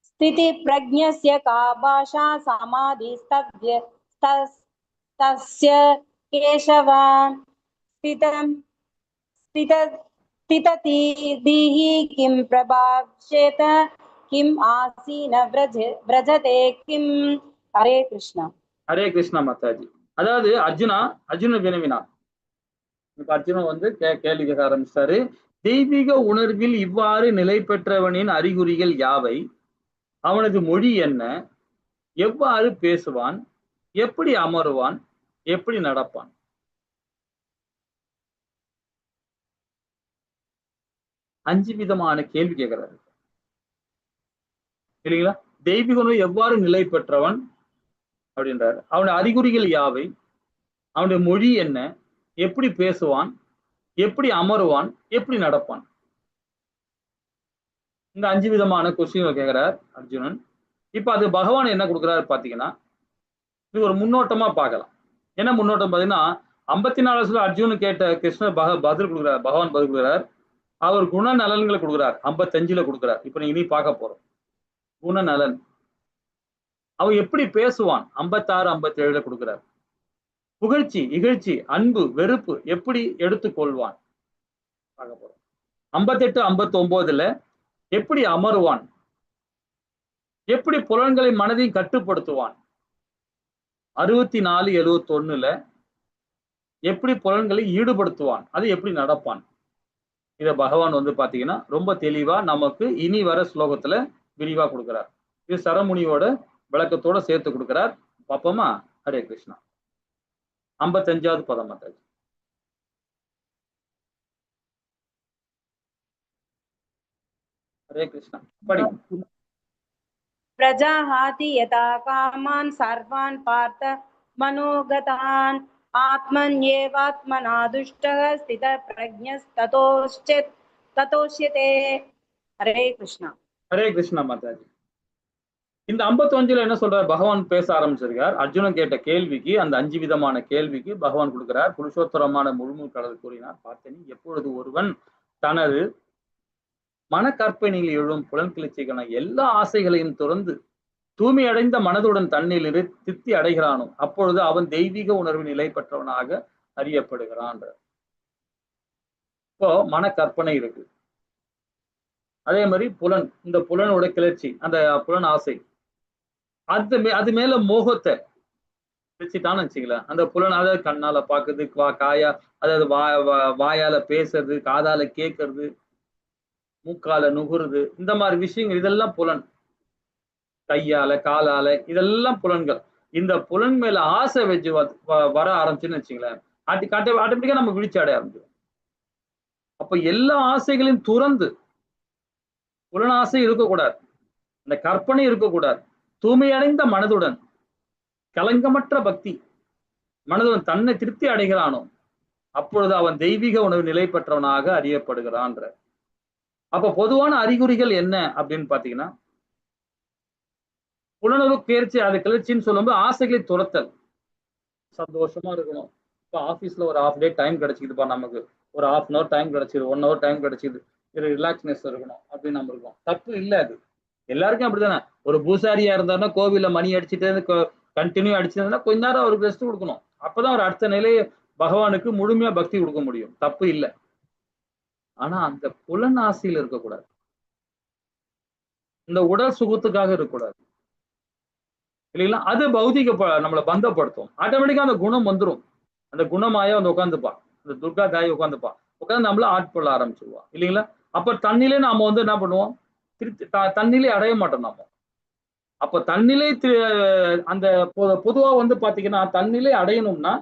स्थिति प्रज्ञस्य का भाषा समाधि तस्य केशव स्थिततिभिः किं प्रभाष्येत किम् आसीन व्रजते किं। हरे कृष्णा। ஹரே கிருஷ்ணா மாதாஜி. அதாவது அர்ஜுனன் வினவினார். இப்ப அர்ஜுனன் வந்து கேள்வி கேட்க ஆரம்பிச்சாரு. தெய்வீக உணர்வில் இவ்வாறு நிலை பெற்றவனின் அறிகுறிகள் யாவை, அவனது மொழி என்ன, எவ்வாறு பேசுவான், எப்படி அமருவான், எப்படி நடப்பான்? 5 விதமான கேள்வி கேட்கிறாரு இல்லைங்களா. தெய்வீக உணர்வு எவ்வாறு நிலை பெற்றவன் அப்படின்றாரு, அவனுடைய அறிகுறிகள் யாவை, அவனுடைய மொழி என்ன, எப்படி பேசுவான், எப்படி அமருவான், எப்படி நடப்பான்? இந்த 5 விதமான கொஸ்டின் கேட்கிறார் அர்ஜுனன். இப்ப அது பகவான் என்ன கொடுக்குறாரு பாத்தீங்கன்னா, இது ஒரு முன்னோட்டமா பார்க்கலாம். என்ன முன்னோட்டம் பாத்தீங்கன்னா, 54 அர்ஜுனன் கேட்ட கிருஷ்ணர் பதில் கொடுக்குறார், பகவான் பதில் கொடுக்குறார். அவர் குணநலன்களை கொடுக்குறார், 55ல கொடுக்குறார். இப்ப நீங்க இனி பார்க்க போறோம் குணநலன். அவன் எப்படி பேசுவான், 56 57ல கொடுக்குறார். புகழ்ச்சி இகழ்ச்சி அன்பு வெறுப்பு எப்படி எடுத்துக்கொள்வான் பார்க்க போறோம். 58 59ல எப்படி அமருவான், எப்படி புலன்களை மனதையும் கட்டுப்படுத்துவான். 64 71ல எப்படி புலன்களை ஈடுபடுத்துவான், அது எப்படி நடப்பான். இத பகவான் வந்து பாத்தீங்கன்னா ரொம்ப தெளிவா நமக்கு இனி வர ஸ்லோகத்துல விரிவா கொடுக்கிறார். இது சரமுனியோட விளக்கத்தோட சேர்த்து கொடுக்கிறார். பாப்போமா? ஹரே கிருஷ்ணா. 55வது பதம் மாதாஜி. ஹரே கிருஷ்ணா படி. प्रजाहाति यथा कामान् सर्वान् पार्थ मनोगतान् आत्मन्येवात्मना दुष्टः स्थितप्रज्ञस्ततोष्यते। हरे कृष्णा. ஹரே கிருஷ்ணா மாதாஜி. இந்த 55ல என்ன சொல்றார், பகவான் பேச ஆரம்பிச்சிருக்கார். அர்ஜுனன் கேட்ட கேள்விக்கு, அந்த 5 விதமான கேள்விக்கு பகவான் கொடுக்கிறார். புருஷோத்தரமான முழுமு கடல் கூறினார். பார்த்தனி, எப்பொழுது ஒருவன் தனது மனக்கற்பனையில் எழும் புலன்கிளர்ச்சிக்கான எல்லா ஆசைகளையும் துறந்து தூய்மை அடைந்த மனதுடன் தன்னில் திருப்தி அடைகிறானோ, அப்பொழுது அவன் தெய்வீக உணர்வு நிலை பெற்றவனாக அறியப்படுகிறான். இப்போ மனக்கற்பனை இருக்கு, அதே மாதிரி புலன், இந்த புலனோட கிளர்ச்சி, அந்த புலன் ஆசை, அது மேல மோகத்தை வச்சுட்டான்னு வச்சுக்கலாம். அந்த புலன் அதாவது கண்ணால பாக்குது, காயா அதாவது வாயால பேசுறது, காதால கேட்கறது, மூக்கால நுகுறது, இந்த மாதிரி விஷயங்கள் இதெல்லாம் புலன். கையால காலால இதெல்லாம் புலன்கள். இந்த புலன் மேல ஆசை வச்சு வர ஆரம்பிச்சுன்னு வச்சுங்களேன், ஆட்டோமேட்டிக்கா நம்ம விழிச்சு அடைய ஆரம்பிச்சிடும். அப்ப எல்லா ஆசைகளையும் துறந்து, புலன் ஆசை இருக்கக்கூடாது, இந்த கற்பனை இருக்கக்கூடாது, தூய்மையடைந்த மனதுடன் கலங்கமற்ற பக்தி மனதுடன் தன்னை திருப்தி அடைகிறானோ, அப்பொழுது அவன் தெய்வீக உணர்வு நிலை பெற்றவனாக அறியப்படுகிறான்ற. அப்ப பொதுவான அறிகுறிகள் என்ன அப்படின்னு பாத்தீங்கன்னா, புலனவு கிளர்ச்சி, அது கிளர்ச்சின்னு சொல்லும்போது ஆசைகளை துரத்தல், சந்தோஷமா இருக்கணும். இப்ப ஆபீஸ்ல ஒரு ஹாஃப் டே டைம் கிடைச்சிக்குதுப்பா, நமக்கு ஒரு ஹாஃப் அன் அவர் டைம் கிடைச்சிது, 1 ஹவர் டைம் கிடைச்சிது, இது ரிலாக்ஸ்னஸ் இருக்கணும் அப்படின்னு நம்ம இருக்கோம். தப்பு இல்ல அது. எல்லாருக்கும் அப்படித்தானே. ஒரு பூசாரியா இருந்தாருன்னா கோவில்ல மணி அடிச்சுட்டு கண்டினியூ அடிச்சிருந்தா கொஞ்ச நேரம் அவருக்கு ரெஸ்ட் கொடுக்கணும். அப்பதான் அவர் அடுத்த நிலையை பகவானுக்கு முழுமையா பக்தி கொடுக்க முடியும். தப்பு இல்ல. ஆனா அந்த புலன் ஆசையில இருக்கக்கூடாது. இந்த உடல் சுகத்துக்காக இருக்கக்கூடாது. இல்லைங்களா? அது பௌதிக நம்மளை பந்தப்படுத்தும். ஆட்டோமேட்டிக்கா அந்த குணம் வந்துரும். அந்த குணமாயா வந்து உட்காந்துப்பா. இந்த துர்கா தாய் உட்காந்துப்பா. உட்காந்து நம்மள ஆட்கொள்ள ஆரம்பிச்சிருவா. இல்லைங்களா? அப்ப தண்ணிலே நாம வந்து என்ன பண்ணுவோம்? திருப்தி தண்ணிலே அடைய மாட்டோம் நாம. அப்ப தன்னிலை அந்த பொதுவா வந்து பாத்தீங்கன்னா, தன்னிலை அடையணும்னா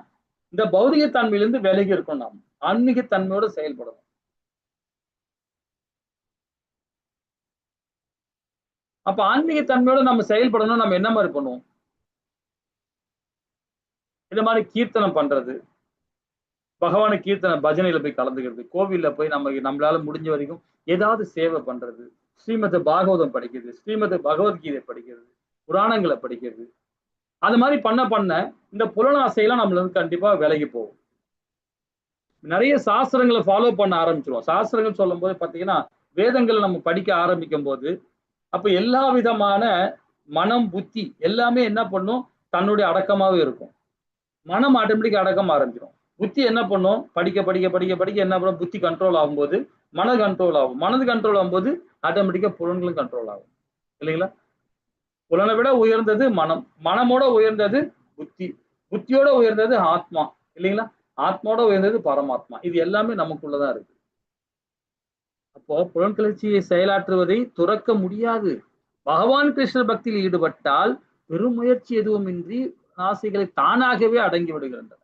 இந்த பௌதிக தன்மையிலிருந்து விலகி இருக்கணும் நாம். ஆன்மீக தன்மையோட செயல்படணும். அப்ப ஆன்மீக தன்மையோட நம்ம செயல்படணும். நம்ம என்ன மாதிரி பண்ணுவோம்? இந்த மாதிரி கீர்த்தனம் பண்றது, பகவானுக்கு கீர்த்தனை பஜனையில போய் கலந்துக்கிறது, கோவில்ல போய் நம்மளால முடிஞ்ச வரைக்கும் ஏதாவது சேவை பண்றது, ஸ்ரீமத் பாகவதம் படிக்கிறது, ஸ்ரீமத் பகவத்கீதை படிக்கிறது, புராணங்களை படிக்கிறது. அது மாதிரி பண்ண பண்ண இந்த புலனாசையெல்லாம் நம்மள வந்து கண்டிப்பா விலகி போகும். நிறைய சாஸ்திரங்களை ஃபாலோ பண்ண ஆரம்பிச்சிருவோம். சாஸ்திரங்கள் சொல்லும் போது பாத்தீங்கன்னா, வேதங்களை நம்ம படிக்க ஆரம்பிக்கும் போது அப்ப எல்லா விதமான மனம், புத்தி எல்லாமே என்ன பண்ணும்? தன்னுடைய அடக்கமாவே இருக்கும். மனம் ஆட்டோமேட்டிக்கா அடக்கம் ஆரம்பிச்சிடும். புத்தி என்ன பண்ணும்? படிக்க படிக்க படிக்க படிக்க என்ன பண்ணும்? புத்தி கண்ட்ரோல் ஆகும்போது மன கண்ட்ரோல் ஆகும். மனது கண்ட்ரோல் ஆகும்போது ஆட்டோமேட்டிக்கா புலன்களும் கண்ட்ரோல் ஆகும். இல்லைங்களா? புலனை விட உயர்ந்தது மனம், மனமோட உயர்ந்தது புத்தி, புத்தியோட உயர்ந்தது ஆத்மா. இல்லைங்களா? ஆத்மாவோட உயர்ந்தது பரமாத்மா. இது எல்லாமே நமக்குள்ளதான் இருக்கு. அப்போ புலன்கிளர்ச்சியை செயலாற்றுவதை துறக்க முடியாது. பகவான் கிருஷ்ண பக்தியில் ஈடுபட்டால் பெரும் முயற்சி எதுவுமின்றி ஆசைகளை தானாகவே அடங்கி விடுகின்றன.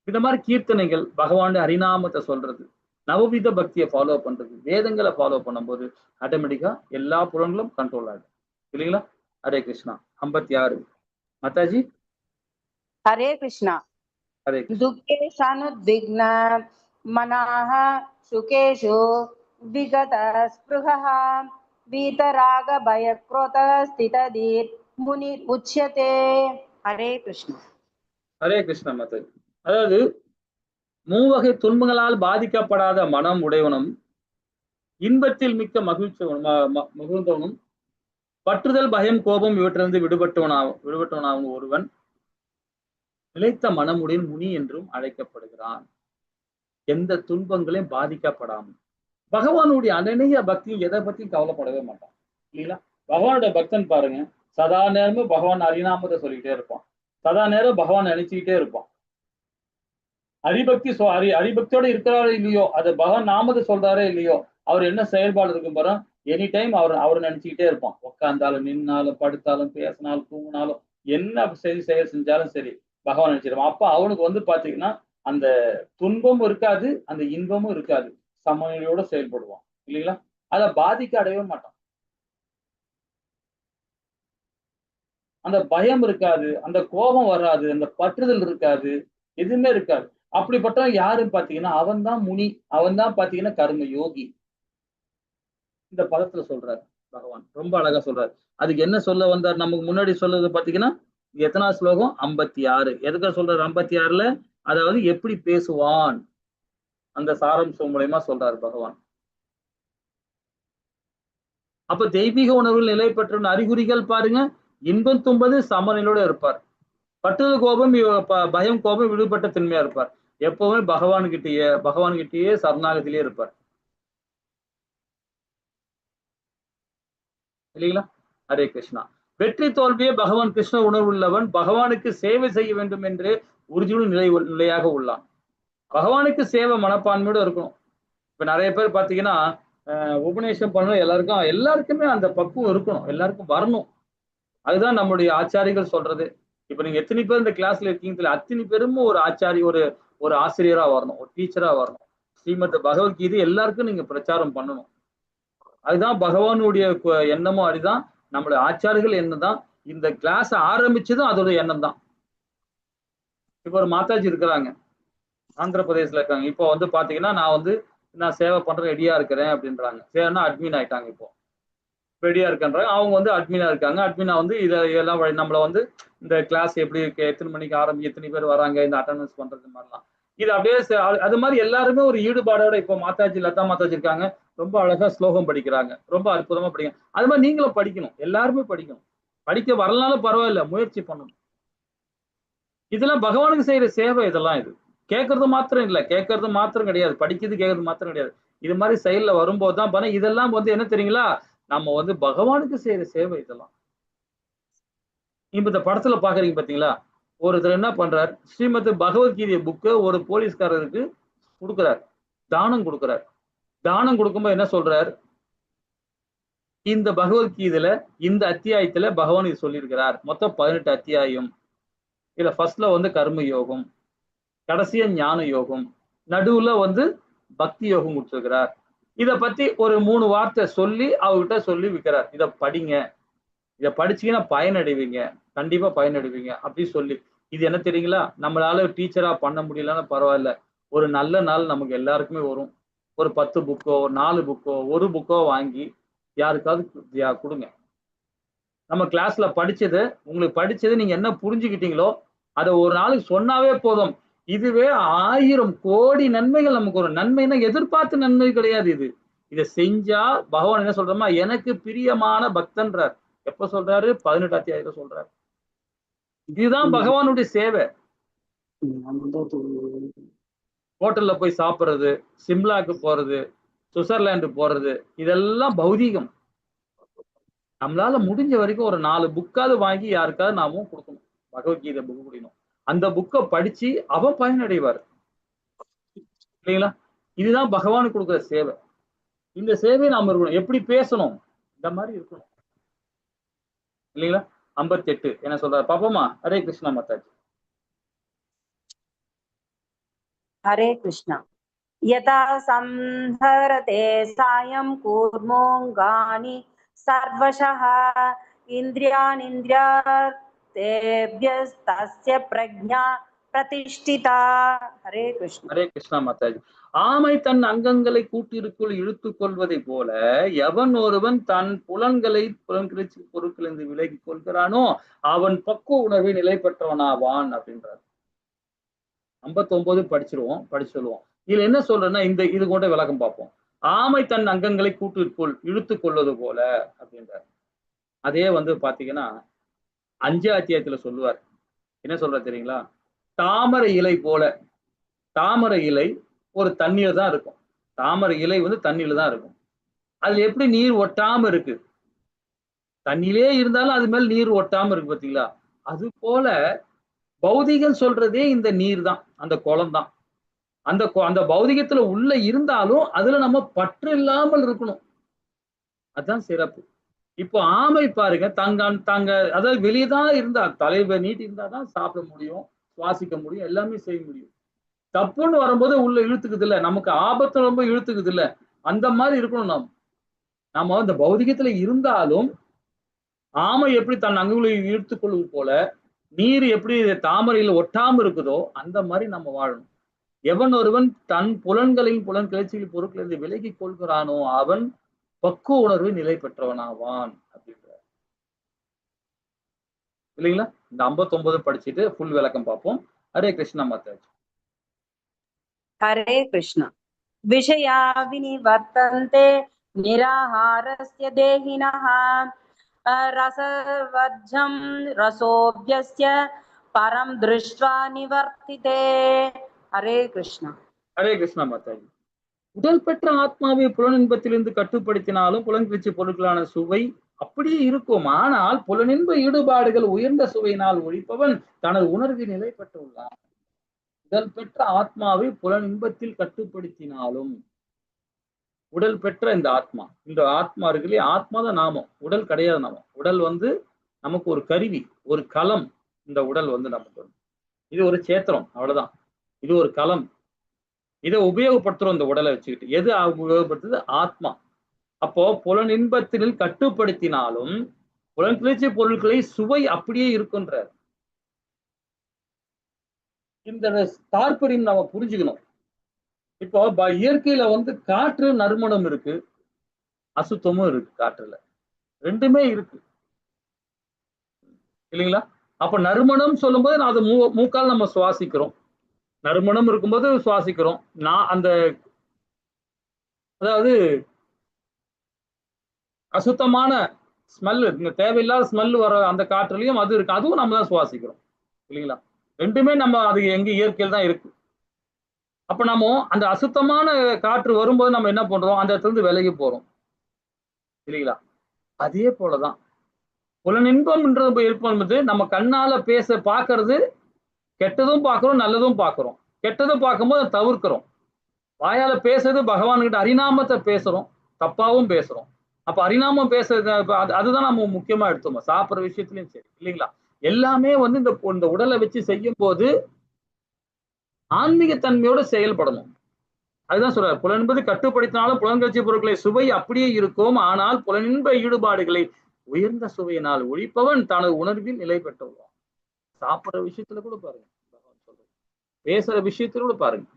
இந்த மாதிரி கீர்த்தனைகள், பகவானுடைய ஹரிநாமத்தை சொல்றது, நவவித பக்தியை ஃபாலோ பண்றது, வேதங்களை ஃபாலோ பண்ணும்போது ஆட்டோமேட்டிக்கா எல்லா புலன்களும் கண்ட்ரோல் ஆகும். இல்லைங்களா? ஹரே கிருஷ்ணா. 56 மாதாஜி. हरे कृष्णा। ஹரே கிருஷ்ணா. दुःखे सानुद्विग्न मनाः सुखेषु विगत स्पृहः वीतराग भयक्रोध स्थितधीर् मुनिर् उच्यते। हरे कृष्ण। ஹரே கிருஷ்ணா மாதாஜி. அதாவது மூவகை துன்பங்களால் பாதிக்கப்படாத மனம் உடையவனும், இன்பத்தில் மிக்க மகிழ்ந்தவனும், பற்றுதல், பயம், கோபம் இவற்றிலிருந்து விடுபட்டவனாகும் ஒருவன் நிலைத்த மனமுடைய முனி என்றும் அழைக்கப்படுகிறான். எந்த துன்பங்களையும் பாதிக்கப்படாமல் பகவானுடைய அநேக பக்தியும் எதை பத்தியும் கவலைப்படவே மாட்டான். இல்லைங்களா? பகவானுடைய பக்தன் பாருங்க, சதா நேரமும் பகவான் ஹரிநாமத்தை சொல்லிக்கிட்டே இருப்பான். சதா நேரம் பகவான் நினைச்சுக்கிட்டே இருப்பான். ஹரிபக்தியோட இருக்கிறாரோ இல்லையோ, அது பகவான் நாமத்தை சொல்றாரோ இல்லையோ, அவர் என்ன செயல்பாடு இருக்கும் பாரு, எனி டைம் அவர் நினைச்சுக்கிட்டே இருப்பான். உட்கார்ந்தாலும், நின்னாலும், படுத்தாலும், பேசினாலும், தூங்கினாலும், என்ன செயல் செஞ்சாலும் சரி பகவான் நினைச்சிருவான். அப்ப அவனுக்கு வந்து பாத்தீங்கன்னா அந்த துன்பமும் இருக்காது, அந்த இன்பமும் இருக்காது, சமநிலையோட செயல்படுவான். இல்லைங்களா? அதை பாதிக்க அடையவே மாட்டான். அந்த பயம் இருக்காது, அந்த கோபம் வராது, அந்த பற்றுதல் இருக்காது, எதுவுமே இருக்காது. அப்படிப்பட்டவன் யாருன்னு பாத்தீங்கன்னா அவன் தான் முனி, அவன் தான் பாத்தீங்கன்னா கர்ம யோகி. இந்த பதத்துல சொல்றாரு பகவான், ரொம்ப அழகா சொல்றாரு. அதுக்கு என்ன சொல்ல வந்தார்? நமக்கு முன்னாடி சொல்றது பாத்தீங்கன்னா எத்தனாவது ஸ்லோகம்? 56. எதுக்காக சொல்றாரு 56ல? அதாவது எப்படி பேசுவான் அந்த சாராம்சம் மூலமா சொல்றாரு பகவான். அப்ப தெய்வீக உணர்வில் நிலை பெற்ற அறிகுறிகள் பாருங்க, இன்பம் துன்பது சமநிலையோட இருப்பார். பற்றுதல், கோபம், பயம், கோபம் விடுபட்ட தன்மையா இருப்பார். எப்பவுமே பகவான்கிட்டயே சரணாகத்திலேயே இருப்பார். இல்லைங்களா? ஹரே கிருஷ்ணா. வெற்றி தோல்வியே பகவான் கிருஷ்ண உணர்வு உள்ளவன் பகவானுக்கு சேவை செய்ய வேண்டும் என்று உறுதியுடன் நிலையாக உள்ளான். பகவானுக்கு சேவை மனப்பான்மையோட இருக்கணும். இப்ப நிறைய பேர் பாத்தீங்கன்னா உபநேசம் பண்ண எல்லாருக்குமே அந்த பக்குவம் இருக்கணும், எல்லாருக்கும் வரணும். அதுதான் நம்முடைய ஆச்சாரிகள் சொல்றது. இப்ப நீங்க எத்தனை பேர் இந்த கிளாஸ்ல இருக்கீங்க, அத்தனை பேரும் ஒரு ஆச்சாரி, ஒரு ஆசிரியரா வரணும், ஒரு டீச்சரா வரணும். ஸ்ரீமத் பகவத்கீதை எல்லாருக்கும் நீங்க பிரச்சாரம் பண்ணணும். அதுதான் பகவானுடைய எண்ணமும். அதுதான் நம்மளுடைய ஆச்சாரிகள் எண்ணம் தான். இந்த கிளாஸ் ஆரம்பிச்சதும் அதோட எண்ணம் தான். இப்ப ஒரு மாதாஜி இருக்கிறாங்க, ஆந்திர பிரதேசல இருக்காங்க. இப்போ வந்து பாத்தீங்கன்னா நான் வந்து நான் சேவை பண்றேன் ரெடியா இருக்கிறேன் அப்படின்றாங்க. சேவைன்னா அட்மின் ஆயிட்டாங்க இப்போ. ரெடியா இருக்கின்றாங்க. அவங்க வந்து அட்மினா இருக்காங்க. அட்மினா வந்து இதெல்லாம் நம்மள வந்து இந்த கிளாஸ் எப்படி இருக்கு, எத்தனை மணிக்கு ஆரம்பிக்கும், எத்தனை பேர் வராங்க, இந்த அட்டெண்டன்ஸ் பண்றது மாதிரிலாம். இது அப்படியே அது மாதிரி எல்லாருமே ஒரு ஈடுபாடோட இப்போ மாதாஜி லதா மாதாஜி இருக்காங்க. ரொம்ப அழகா ஸ்லோகம் படிக்கிறாங்க. ரொம்ப அற்புதமா படிக்கிறாங்க. அது மாதிரி நீங்களும் படிக்கணும். எல்லாருமே படிக்கணும். படிக்க வரலனாலும் பரவாயில்ல, முயற்சி பண்ணணும். இதெல்லாம் பகவானுக்கு செய்யற சேவை. இதெல்லாம் இது கேட்கறது மாத்திரம் இல்ல, கேட்கறது மாத்திரம் கிடையாது, படிக்கிறது கேட்கறது மாத்திரம் கிடையாது. இது மாதிரி செயல்ல வரும்போது தான் பண்ண. இதெல்லாம் வந்து என்ன தெரியுங்களா, நம்ம வந்து பகவானுக்கு செய்யற சேவை இதெல்லாம். இப்ப இந்த படத்துல பாக்குறீங்க பாத்தீங்களா, ஒருத்தர் என்ன பண்றார், ஸ்ரீமத் பகவத்கீதை புக்கு ஒரு போலீஸ்காரருக்கு கொடுக்கிறார், தானம் கொடுக்கிறார். தானம் கொடுக்கும்போது என்ன சொல்றார், இந்த பகவத்கீதையில இந்த அத்தியாயத்துல பகவான் இது சொல்லியிருக்கிறார். மொத்தம் 18 அத்தியாயம். இதுல ஃபர்ஸ்ட்ல வந்து கர்ம யோகம், கடைசியா ஞான யோகம், நடுவுல வந்து பக்தி யோகம் கொடுத்திருக்கிறார். இத பத்தி ஒரு 3 வார்த்தை சொல்லி அவர்கிட்ட சொல்லி விற்கிறார். இத படிங்க, இத படிச்சீங்கன்னா பயனடைவீங்க, கண்டிப்பா பயனடைவீங்க அப்படின்னு சொல்லி. இது என்ன தெரியுங்களா, நம்மளால டீச்சரா பண்ண முடியலன்னா பரவாயில்ல, ஒரு நல்ல நாள் நமக்கு எல்லாருக்குமே வரும். ஒரு 10 புக்கோ 4 புக்கோ 1 புக்கோ வாங்கி யாருக்காவது கொடுங்க. நம்ம கிளாஸ்ல படிச்சது, உங்களுக்கு படிச்சது நீங்க என்ன புரிஞ்சுக்கிட்டீங்களோ அதை ஒரு நாளைக்கு சொன்னாவே போதும். இதுவே 1000 கோடி நன்மைகள் நமக்கு வரும். நன்மைன்னா எதிர்பார்த்த நன்மை கிடையாது இது. இதை செஞ்சா பகவான் என்ன சொல்றோமா, எனக்கு பிரியமான பக்தன்றார். எப்ப சொல்றாரு, 18 அத்தியாயத்துல சொல்றாரு. இதுதான் பகவானுடைய சேவை. ஹோட்டல்ல போய் சாப்பிடுறது, சிம்லாக்கு போறது, சுவிட்சர்லாந்து போறது, இதெல்லாம் பௌதீகம். நம்மளால முடிஞ்ச வரைக்கும் ஒரு 4 புக்காவது வாங்கி யாருக்காவது நாமும் கொடுக்கணும். பகவத்கீதை புக் குடிக்கணும். அந்த புக்கை படிச்சு அவன் பயனடைவார் இல்லைங்களா. இதுதான் பகவானுக்கு கொடுக்குற சேவை. இந்த சேவையை நாம இருக்கணும். எப்படி பேசணும், இந்த மாதிரி இருக்கணும் இல்லைங்களா. 58 என்ன சொல்றாரு பாப்போமா. ஹரே கிருஷ்ணா மாதாஜி. हरे कृष्ण। यथा संहरते सायं कूर्मोऽङ्गानि सर्वशः इन्द्रियाणीन्द्रियार्थेभ्यस्तस्य प्रज्ञा प्रतिष्ठिता। हरे कृष्ण। ஹரே கிருஷ்ணா மாதாஜி. ஆமை தன் அங்கங்களை கூட்டிற்குள் இழுத்துக் கொள்வதை போல எவன் ஒருவன் தன் புலன்களை புலன்கிழச்சி பொருட்களிலிருந்து விலகி கொள்கிறானோ அவன் பக்குவ உணர்வை நிலை பெற்றவனாவான் அப்படின்றார். 59 படிச்சிருவோம், படிச்சு சொல்லுவோம். இதுல என்ன சொல்றேன்னா, இந்த இது கூட விளக்கம் பார்ப்போம். ஆமை தன் அங்கங்களை கூட்டிற்குள் இழுத்துக் கொள்வது போல அப்படின்றார். அதே வந்து பாத்தீங்கன்னா 5 அத்தியாயத்துல சொல்லுவார். என்ன சொல்ற தெரியுங்களா, தாமரை இலை போல. தாமரை இலை ஒரு தண்ணீர் தான் இருக்கும். தாமரை இலை வந்து தண்ணியில தான் இருக்கும். அதுல எப்படி நீர் ஒட்டாம இருக்கு, தண்ணியிலே இருந்தாலும் அது மேல் நீர் ஒட்டாம இருக்கு பாத்தீங்களா. அது போல பௌதிகம் சொல்றதே இந்த நீர் தான், அந்த குளம் தான். அந்த பௌதிகத்துல உள்ள இருந்தாலும் அதுல நம்ம பற்று இல்லாமல் இருக்கணும். அதுதான் சிறப்பு. இப்போ ஆமை பாருங்க, தாங்க அதாவது வெளியதான் இருந்தா, தலைவர் நீட்டி இருந்தாதான் சாப்பிட முடியும், சுவாசிக்க முடியும், எல்லாமே செய்ய முடியும். தப்புன்னு வரும்போது உள்ள இழுத்துக்குது இல்ல, நமக்கு ஆபத்து ரொம்ப இழுத்துக்குது இல்ல, அந்த மாதிரி இருக்கணும். நம்ம இந்த பௌதிகத்துல இருந்தாலும் ஆமை எப்படி தன் அங்குகளை இழுத்துக் கொள்வது போல நீர் எப்படி தாமரையில் ஒட்டாம இருக்குதோ அந்த மாதிரி நம்ம வாழணும். எவன் ஒருவன் தன் புலன்களில் புலன் கிளர்ச்சியில் பொருட்களிலிருந்து விலகி கொள்கிறானோ அவன் பக்குவ உணர்வை நிலை பெற்றவனாவான் அப்படின்ற இல்லைங்களா. இந்த 59 படிச்சுட்டு ஃபுல் விளக்கம் பார்ப்போம். ஹரே கிருஷ்ணா மாதாஜி. हरे कृष्ण। विषया विनिवर्तन्ते निराहारस्य देहिनः रसवर्जं रसोऽभ्यस्य परं दृष्ट्वा निवर्तिते। हरे कृष्ण। ஹரே கிருஷ்ணா மாதாஜி. உடல் பெற்ற ஆத்மாவை புலனின்பத்திலிருந்து கட்டுப்படுத்தினாலும் புலன்கிழச்சி பொருட்களான சுவை அப்படியே இருக்கும். ஆனால் புலனின்ப ஈடுபாடுகள் உயர்ந்த சுவையினால் ஒழிப்பவன் தனது உணர்வில் நிலை பெற்றுள்ளான். உடல் பெற்ற ஆத்மாவை புலனின்பத்தில் கட்டுப்படுத்தினாலும், உடல் பெற்ற இந்த ஆத்மா இருக்கு இல்லையா, ஆத்மா தான் நாமம், உடல் கிடையாது. நாமம் உடல் வந்து நமக்கு ஒரு கருவி, ஒரு களம். இந்த உடல் வந்து நமக்கு இது ஒரு சேத்திரம், அவ்வளவுதான். இது ஒரு களம். இதை உபயோகப்படுத்துறோம் இந்த உடலை வச்சுக்கிட்டு. எது உபயோகப்படுத்துது, ஆத்மா. அப்போ புலனின்பத்தில் கட்டுப்படுத்தினாலும் புலன்கிழச்சி பொருட்களை சுவை அப்படியே இருக்குன்றார். இந்த தாற்பயம் நம்ம புரிஞ்சுக்கணும். இப்போ இயற்கையில வந்து காற்று நறுமணம் இருக்கு, அசுத்தமும் இருக்கு காற்றுல. ரெண்டுமே இருக்கு இல்லைங்களா? அப்ப நறுமணம் சொல்லும்போது நான் அது மூக்கால் நம்ம சுவாசிக்கிறோம். நறுமணம் இருக்கும்போது சுவாசிக்கிறோம். நான் அந்த அதாவது அசுத்தமான ஸ்மெல், இந்த தேவையில்லாத ஸ்மெல் வர அந்த காற்றுலயும் அது இருக்கு. அதுவும் நம்ம தான் சுவாசிக்கிறோம் இல்லைங்களா? ரெண்டுமே நம்ம அது எங்க இயற்கையில் தான் இருக்கு. அப்ப நம்ம அந்த அசுத்தமான காற்று வரும்போது நம்ம என்ன பண்றோம்? அந்த இடத்துல இருந்து விலகி போறோம் இல்லைங்களா? அதே போலதான் புலனின்பம் என்பது நம்ம கண்ணால பார்க்கிறது, கெட்டதும் பார்க்கிறோம், நல்லதும் பார்க்கிறோம். கெட்டதை பார்க்கும்போது அதை தவிர்க்கிறோம். வாயால பேசுறது பகவான்கிட்ட ஹரிநாமத்தை பேசுறோம், தப்பாவும் பேசுறோம். அப்ப ஹரிநாமம் பேசுறது அதுதான் நம்ம முக்கியமா எடுத்தோம். சாப்பிடுற விஷயத்திலயும் சரி இல்லைங்களா? எல்லாமே வந்து இந்த உடலை வச்சு செய்யும் போது ஆன்மீக தன்மையோட செயல்படணும். அதுதான் சொல்றாரு. புலன்பது கட்டுப்படுத்தினாலும் புலன்கட்சி பொருட்களை சுவை அப்படியே இருக்கும். ஆனால் புலனின்ப ஈடுபாடுகளை உயர்ந்த சுவையினால் ஒழிப்பவன் தனது உணர்வில் நிலை பெற்றுள்ளான். சாப்பிடுற விஷயத்துல கூட பாருங்க, பகவான் சொல்றது. பேசுற விஷயத்துல கூட பாருங்க,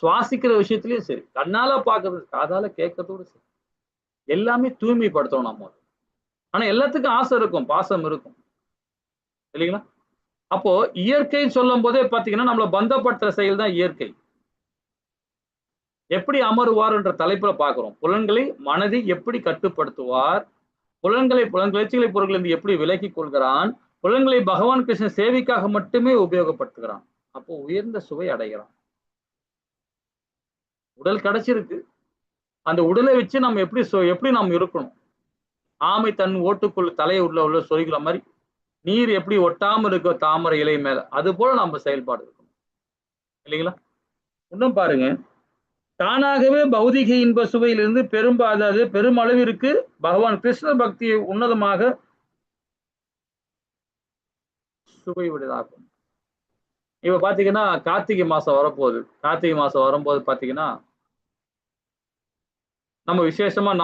சுவாசிக்கிற விஷயத்திலயும் சரி, கண்ணால பாக்குறது, காதால கேட்கறதோட சரி, எல்லாமே தூய்மைப்படுத்தணும் நம்ம. ஆனா எல்லாத்துக்கும் ஆசை இருக்கும், பாசம் இருக்கும் இல்லைங்களா? அப்போ இயற்கை சொல்லும் போதே பாத்தீங்கன்னா நம்மள பந்தப்படுத்துற செயல் தான் இயற்கை. எப்படி அமருவார் என்ற தலைப்புல பார்க்கிறோம். புலன்களை மனதை எப்படி கட்டுப்படுத்துவார், புலன்களை பொருட்களிலிருந்து எப்படி விலக்கிக் கொள்கிறான், புலன்களை பகவான் கிருஷ்ண சேவைக்காக மட்டுமே உபயோகப்படுத்துகிறான். அப்போ உயர்ந்த சுவை அடைகிறான். உடல் கிடைச்சிருக்கு, அந்த உடலை வச்சு நம்ம எப்படி நம்ம இருக்கணும்? ஆமை தன் ஓட்டுக்குள் தலையை உள்ள சொருகிற மாதிரி நீர் எப்படி ஒட்டாம இருக்க தாமரை இலை மேல, அது போல நம்ம செயல்பாடு இருக்கணும் இல்லைங்களா? இன்னும் பாருங்க, தானாகவே பௌதிக இன்ப சுவையிலிருந்து அதாவது பெருமளவிற்கு பகவான் கிருஷ்ண பக்தியை உன்னதமாக சுவை விடுதாகும். இப்ப பாத்தீங்கன்னா கார்த்திகை மாசம் வரப்போகுது. கார்த்திகை மாசம் வரும்போது பாத்தீங்கன்னா நம்ம விசேஷமா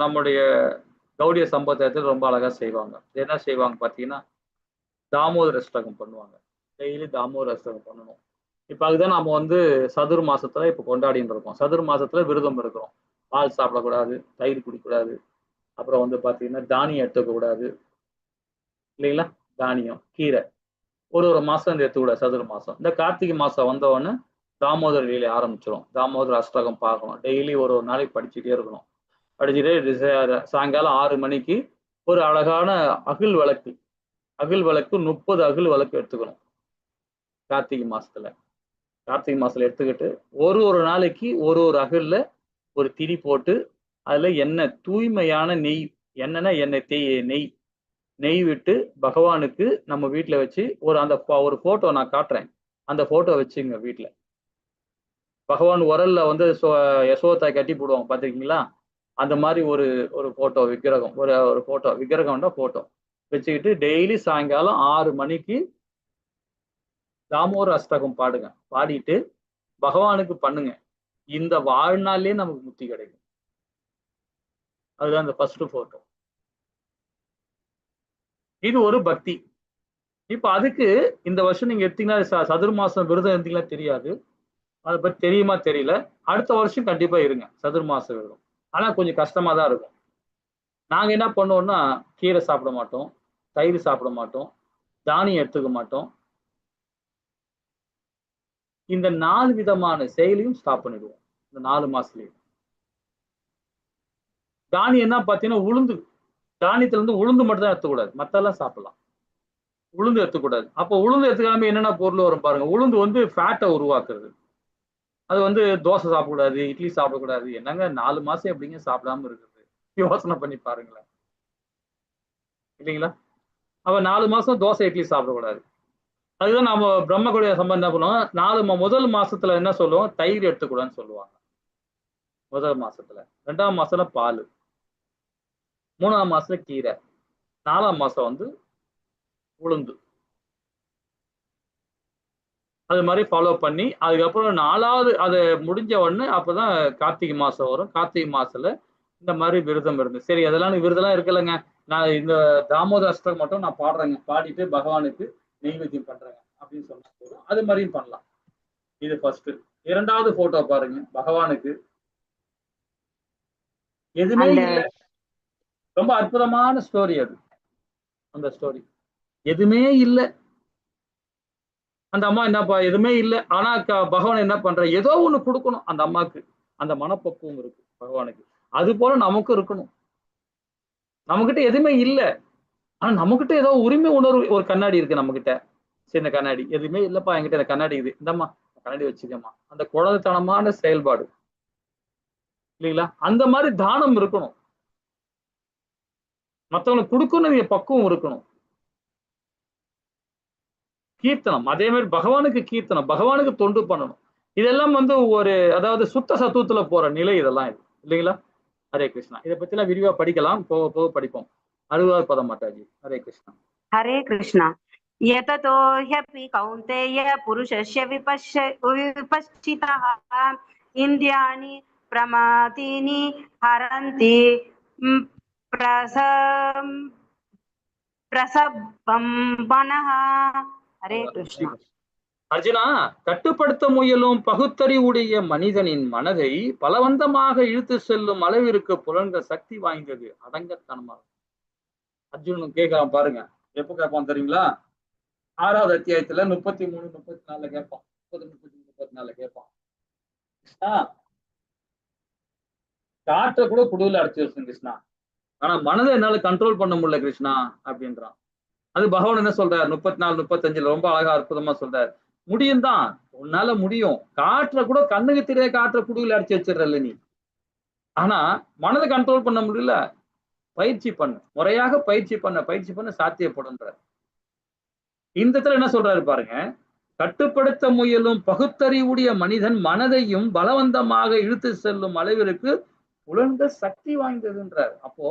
நம்முடைய கௌடிய சம்பிரதாயத்தில் ரொம்ப அழகா செய்வாங்க. என்ன செய்வாங்க பாத்தீங்கன்னா, தாமோதர அஷ்டகம் பண்ணுவாங்க. டெய்லி தாமோதர அஷ்டகம் பண்ணணும். இப்ப அதுதான் நம்ம வந்து சதுர் மாசத்துல இப்ப கொண்டாடிட்டு இருக்கோம். சதுர் மாசத்துல விரதம் இருக்கிறோம். பால் சாப்பிடக்கூடாது, தயிர் குடிக்கக்கூடாது. அப்புறம் வந்து பாத்தீங்கன்னா தானியம் எடுத்துக்க கூடாது இல்லைங்களா? தானியம், கீரை ஒரு மாசம் இந்த எடுத்துக்கூடாது சதுர மாசம். இந்த கார்த்திகை மாசம் வந்த உடனே தாமோதர லீலை ஆரம்பிச்சிடும். தாமோதர அஷ்டகம் பார்க்கணும். டெய்லி ஒரு நாளைக்கு படிச்சுட்டே இருக்கணும். படிச்சுட்டு சாயங்காலம் 6 மணிக்கு ஒரு அழகான அகில் விளக்கு, அகில் விளக்கு 30 அகில் விளக்கு எடுத்துக்கணும். கார்த்திகை மாசத்துல. கார்த்திகை மாசத்துல எடுத்துக்கிட்டு ஒரு நாளைக்கு ஒரு அகல்ல ஒரு திரி போட்டு அதுல எண்ணெய், தூய்மையான நெய், எண்ணெய்னா எண்ணெய், நெய் விட்டு பகவானுக்கு நம்ம வீட்டுல வச்சு ஒரு போட்டோ நான் காட்டுறேன். அந்த போட்டோ வச்சுங்க வீட்டுல. பகவான் உரல்ல வந்து யசோதாய் கட்டி போடுவாங்க பாத்திருக்கீங்களா? அந்த மாதிரி ஒரு ஒரு போட்டோ விக்கிரகம், ஒரு போட்டோ விக்கிரகம்னா போட்டோ வச்சுக்கிட்டு டெய்லி சாயங்காலம் 6 மணிக்கு தாமோதர அஷ்டகம் பாடுங்க. பாடிட்டு பகவானுக்கு பண்ணுங்க. இந்த வாழ்நாள்லயே நமக்கு முக்தி கிடைக்கும். அதுதான் இந்த ஃபர்ஸ்ட் போட்டோ. இது ஒரு பக்தி. இப்ப அதுக்கு இந்த வருஷம் நீங்க எடுத்தீங்கன்னா சதுர் மாசம் விரதம் இருந்தீங்கன்னா தெரியாது. அதை பத்தி தெரியுமா தெரியல. அடுத்த வருஷம் கண்டிப்பா இருங்க சதுர் மாச விரதம். ஆனா கொஞ்சம் கஷ்டமா தான் இருக்கும். நாங்க என்ன பண்ணுவோம்னா கீரை சாப்பிட மாட்டோம், தயிர் சாப்பிட மாட்டோம், தானியம் எடுத்துக்க மாட்டோம். இந்த 4 விதமான செயலையும் ஸ்டாப் பண்ணிடுவோம் இந்த 4 மாசத்துலயும். தானியம்னா பாத்தீங்கன்னா உளுந்து, தானியத்துல இருந்து உளுந்து மட்டும் தான் எடுத்துக்கூடாது, மத்தெல்லாம் சாப்பிடலாம். உளுந்து எடுத்துக்கூடாது. அப்போ உளுந்து எடுத்துக்காம என்னென்ன பொருள் வரும் பாருங்க. உளுந்து வந்து ஃபேட்டை உருவாக்குறது. அது வந்து தோசை சாப்பிடக்கூடாது, இட்லி சாப்பிடக்கூடாது. என்னங்க 4 மாசம் எப்படிங்க சாப்பிடாம இருக்குது? யோசனை பண்ணி பாருங்களேன் இல்லைங்களா? அப்ப 4 மாசம் தோசை இட்லி சாப்பிடக்கூடாது. அதுதான் நம்ம பிரம்மகுடைய சம்பந்தம் என்ன பண்ணுவோம், முதல் மாசத்துல என்ன சொல்லுவோம், தயிர் எடுத்துக்கூடாதுன்னு சொல்லுவாங்க முதல் மாசத்துல. 2ஆம் மாசத்துல பால், 3ஆம் மாசத்துல கீரை, 4ஆம் மாசம் வந்து உளுந்து. அது மாதிரி ஃபாலோ பண்ணி அதுக்கப்புறம் 4வது அது முடிஞ்ச உடனே அப்பதான் கார்த்திகை மாசம் வரும். கார்த்திகை மாசத்துல இந்த மாதிரி விரதம் இருந்து சரி அதெல்லாம் விரதம்லாம் இருக்கலைங்க, நான் இந்த தாமோதர அஷ்டகம் மட்டும் நான் பாடுறேங்க, பாடிட்டு பகவானுக்கு நெய்வேத்தியம் பண்றேங்க அப்படின்னு சொன்னா போதும். அது மாதிரியும் பண்ணலாம். இது ஃபர்ஸ்ட். இரண்டாவது போட்டோ பாருங்க, பகவானுக்கு எதுவுமே அந்த இல்லை. ரொம்ப அற்புதமான ஸ்டோரி அது. அந்த ஸ்டோரி எதுவுமே இல்லை. அந்த அம்மா என்னப்பா எதுவுமே இல்லை, ஆனா பகவான் என்ன பண்ற, ஏதோ ஒண்ணு கொடுக்கணும் அந்த அம்மாக்கு. அந்த மனப்பக்குவம் இருக்கு பகவானுக்கு. அது போல நமக்கும் இருக்கணும். நம்மகிட்ட எதுவுமே இல்லை, ஆனா நம்மகிட்ட ஏதோ உரிமை உணர்வு. ஒரு கண்ணாடி இருக்கு நம்ம கிட்ட, சரி இந்த கண்ணாடி எதுவுமே இல்லப்பா என்கிட்ட, இந்த கண்ணாடி இது இந்தம்மா கண்ணாடி வச்சுக்கம்மா. அந்த குழந்தைத்தனமான செயல்பாடு இல்லைங்களா? அந்த மாதிரி தானம் இருக்கணும். மற்றவங்களுக்கு கொடுக்கணும் பக்குவம் இருக்கணும். கீர்த்தனம் அதே மாதிரி பகவானுக்கு கீர்த்தனம், பகவானுக்கு தொண்டு பண்ணணும். இதெல்லாம் ஒரு அதாவது சுத்த சத்துவத்துல போற நிலை இதெல்லாம் இது இல்லைங்களா? ஹரே கிருஷ்ணா. இதை பத்தி எல்லாம் விரிவா படிக்கலாம், போக போக படிப்போம். 60வது பதம் மாதாஜி. ஹரே கிருஷ்ணா. हरे कृष्ण। यततो ह्यपि कौन्तेय पुरुषस्य विपश्चितः इन्द्रियाणि प्रमादीनि हरन्ति प्रसभं मनः। हरे कृष्ण। அர்ஜுனா, கட்டுப்படுத்த முயலும் பகுத்தறிவுடைய மனிதனின் மனதை பலவந்தமாக இழுத்து செல்லும் அளவிற்கு புலன்கள் சக்தி வாய்ந்தது, அடங்கத்தனமாக. அர்ஜுனன் கேட்கலாம் பாருங்க, எப்ப கேட்பான் தெரியுங்களா? 6வது அத்தியாயத்துல 33, 34 கேட்பான். 30, 34 கேட்பான். கிருஷ்ணா, காற்றை கூட குடுவில் அடைச்சு வச்சு கிருஷ்ணா, ஆனா மனதை என்னால கண்ட்ரோல் பண்ண முடியல கிருஷ்ணா அப்படின்றான். அது பகவான் என்ன சொல்றாரு 34, 35 ரொம்ப அழகா அற்புதமா சொல்றாரு. முடியும் தான், உன்னால முடியும். காற்றை கூட கண்ணுக்கு தெரியாத காற்றை குடுவில் அடைச்சு வச்சிடறல நீ, ஆனா மனதை கண்ட்ரோல் பண்ண முடியல. பயிற்சி பண்ணு, முறையாக பயிற்சி பண்ண சாத்தியப்படுன்ற. இந்த இடத்துல என்ன சொல்றாரு பாருங்க, கட்டுப்படுத்த முயலும் பகுத்தறிவுடைய மனிதன் மனதையும் பலவந்தமாக இழுத்து செல்லும் அளவிற்கு புலன்கள் சக்தி வாய்ந்ததுன்றார். அப்போ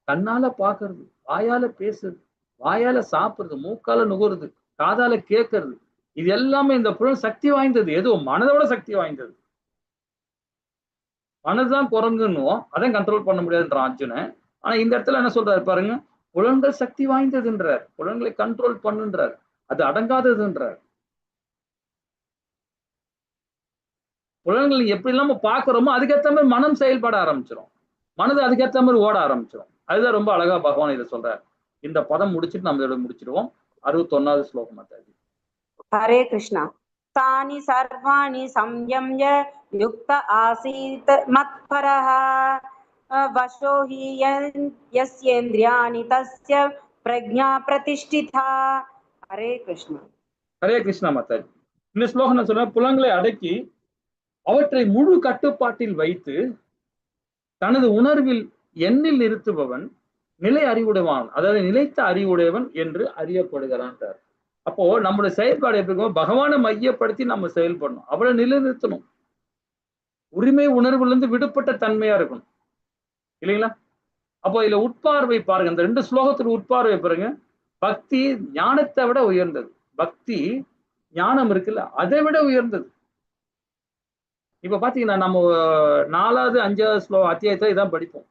கண்ணால பாக்குறது, வாயால பேசுறது, வாயால சாப்பிடுறது, மூக்கால நுகருது, காதால கேட்கறது, இது எல்லாமே இந்த புலன் சக்தி வாய்ந்தது. எதுவும் மனதோட சக்தி வாய்ந்தது. மனதுதான் குரங்குன்னுவோம், அதான் கண்ட்ரோல் பண்ண முடியாதுன்றான் அர்ஜுனன். ஆனா இந்த இடத்துல என்ன சொல்றாரு பாருங்க, புலன்கள் சக்தி வாய்ந்ததுன்றார், புலன்களை கண்ட்ரோல் பண்ணுன்றார், அது அடங்காததுன்றார். புலன்கள் எப்படி இல்லாம பாக்குறோமோ அதுக்கேற்ற மாதிரி மனம் செயல்பட ஆரம்பிச்சிடும், மனது அதுக்கேற்ற மாதிரி ஓட ஆரம்பிச்சிடும். அதுதான் ரொம்ப அழகா பகவான் இதை சொல்றார். இந்த பதம் முடிச்சுட்டு நம்ம இதோட முடிச்சிடுவோம். 61வது ஸ்லோகம் மாதாஜி. हरे कृष्ण। तानि सर्वाणि संयम्य युक्त आसीत् मत्परः वशो हि यस्येन्द्रियाणि तस्य प्रज्ञा प्रतिष्ठिता। हरे कृष्ण। ஹரே கிருஷ்ணா மாதாஜி. இந்த ஸ்லோகம் நான் சொன்ன, புலன்களை அடக்கி அவற்றை முழு கட்டுப்பாட்டில் வைத்து தனது உணர்வில் எண்ணில் நிறுத்துபவன் நிலை அறிவுடையவன், அதாவது நிலைத்த அறிவுடையவன் என்று அறியப்படுகிறான். அப்போ நம்முடைய செயல்பாடு எப்படி இருக்கும், பகவானை மையப்படுத்தி நம்ம செயல்படணும், அவளை நிலைநிறுத்தணும், உரிமை உணர்வுல இருந்து விடுபட்ட தன்மையா இருக்கணும் இல்லைங்களா? அப்போ இதுல உட்பார்வை பாருங்க, இந்த 2 ஸ்லோகத்துல உட்பார்வை பாருங்க. பக்தி ஞானத்தை விட உயர்ந்தது. பக்தி ஞானம் இருக்குல்ல, அதை விட உயர்ந்தது. இப்ப பாத்தீங்கன்னா நம்ம 4வது 5வது அத்தியாயத்துல இதான் படிப்போம்.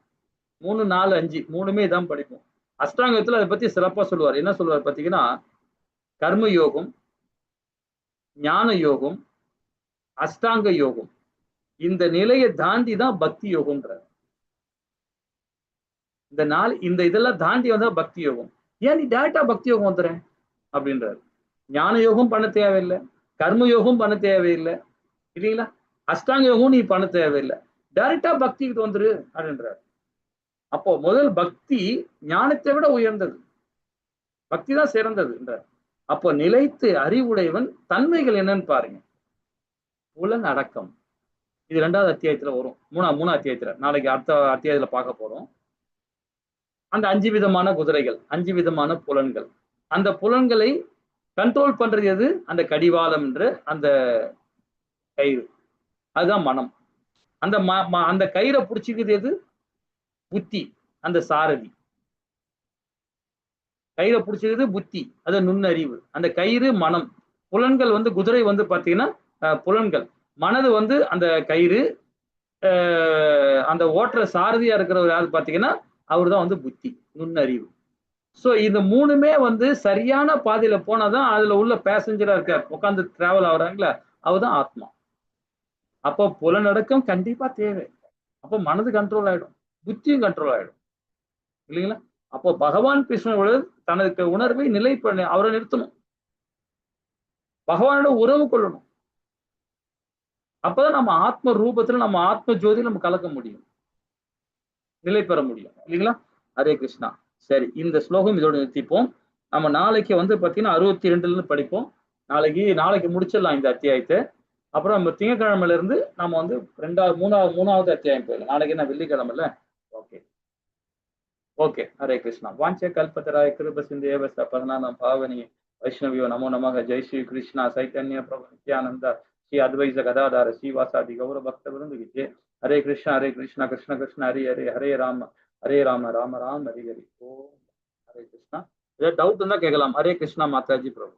3, 4, 5 மூணுமே இதான் படிப்போம். அஷ்டாங்கத்துல அதை பத்தி சிறப்பா சொல்லுவார். என்ன சொல்லுவார் பாத்தீங்கன்னா, கர்ம யோகம், ஞான யோகம், அஷ்டாங்க யோகம், இந்த நிலையை தாண்டி தான் பக்தி யோகம்ன்றார். இந்த இதெல்லாம் தாண்டி வந்தா பக்தி யோகம். ஏன் நீ டேரக்டா பக்தி யோகம் வந்துடுறேன் அப்படின்றாரு. ஞான யோகம் பண்ண தேவையில்லை, கர்ம யோகம் பண்ண தேவையில்லை இல்லைங்களா, அஷ்டாங்க யோகம் நீ பண்ண தேவையில்லை, டைரக்டா பக்திக்கு வந்துரு அப்படின்றாரு. அப்போ முதல் பக்தி ஞானத்தை விட உயர்ந்தது, பக்தி தான் சிறந்தது என்றார். அப்போ நிலைத்து அறிவுடையவன் தன்மைகள் என்னன்னு பாருங்க. புலன் அடக்கம், இது 2வது அத்தியாயத்துல வரும். 3வது அத்தியாயத்துல, நாளைக்கு அடுத்த அத்தியாயத்துல பார்க்க போறோம். அந்த 5 விதமான குதிரைகள், 5 விதமான புலன்கள், அந்த புலன்களை கண்ட்ரோல் பண்றது எது, அந்த கடிவாளம் என்று அந்த கயிறு, அதுதான் மனம். அந்த அந்த கயிறை பிடிச்சிக்கிறது எது, புத்தி, அந்த சாரதி. கயிறை பிடிச்சிக்கிறது புத்தி, அது நுண்ணறிவு. அந்த கயிறு மனம். புலன்கள் குதிரை பாத்தீங்கன்னா புலன்கள், மனது அந்த கயிறு, அந்த ஓட்டுற சாரதியா இருக்கிறவர் யாரு பாத்தீங்கன்னா அவர் தான் புத்தி, நுண்ணறிவு. சோ இந்த மூணுமே சரியான பாதையில போனாதான் அதுல உள்ள பேசஞ்சரா இருக்க உட்காந்து டிராவல் ஆகுறாங்களா, அவர்தான் ஆத்மா. அப்போ புலனடக்கம் கண்டிப்பா தேவை. அப்போ மனது கண்ட்ரோல் ஆயிடும், புத்தியும் கண்ட்ரோல் ஆயிடும் இல்லைங்களா? அப்போ பகவான் கிருஷ்ணனோட தனக்கு உணர்வை நிலை பண்ண அவரை நிறுத்தணும், பகவானோட உறவு கொள்ளணும். அப்பதான் நம்ம ஆத்ம ரூபத்துல நம்ம ஆத்ம ஜோதி நம்ம கலக்க முடியும், நிலை பெற முடியும் இல்லைங்களா? ஹரே கிருஷ்ணா. சரி, இந்த ஸ்லோகம் இதோட நிறுத்திப்போம். நம்ம நாளைக்கு வந்து பாத்தீங்கன்னா 62ல இருந்து படிப்போம். நாளைக்கு முடிச்சிடலாம் இந்த அத்தியாயத்தை. அப்புறம் நம்ம திங்கட்கிழமையில இருந்து நம்ம வந்து மூணாவது அத்தியாயம் போயிடலாம். நாளைக்கு என்ன வெள்ளிக்கிழமைல? Okay okay. ஹரே கிருஷ்ணா. வாஞ்ச கல்பத்தராய கிருப சிந்தேவ பதனானாம் பாவனி வைஷ்ணவியோ நமோ நமக. ஜெய் ஸ்ரீ கிருஷ்ணா சைத்தன்ய பிரபு நித்யானந்த ஸ்ரீ அத்வைத கதாதார ஸ்ரீவாசாதி கௌர பக்த விருந்து விஜய். ஹரே கிருஷ்ணா கிருஷ்ண கிருஷ்ண ஹரி ஹரே, ஹரே ராம ராம ராம ஹரி ஹரி. ஓம் ஹரே கிருஷ்ணா. ஏதாவது டவுட் இருந்தா கேட்கலாம். ஹரே கிருஷ்ணா மாதாஜி பிரபு.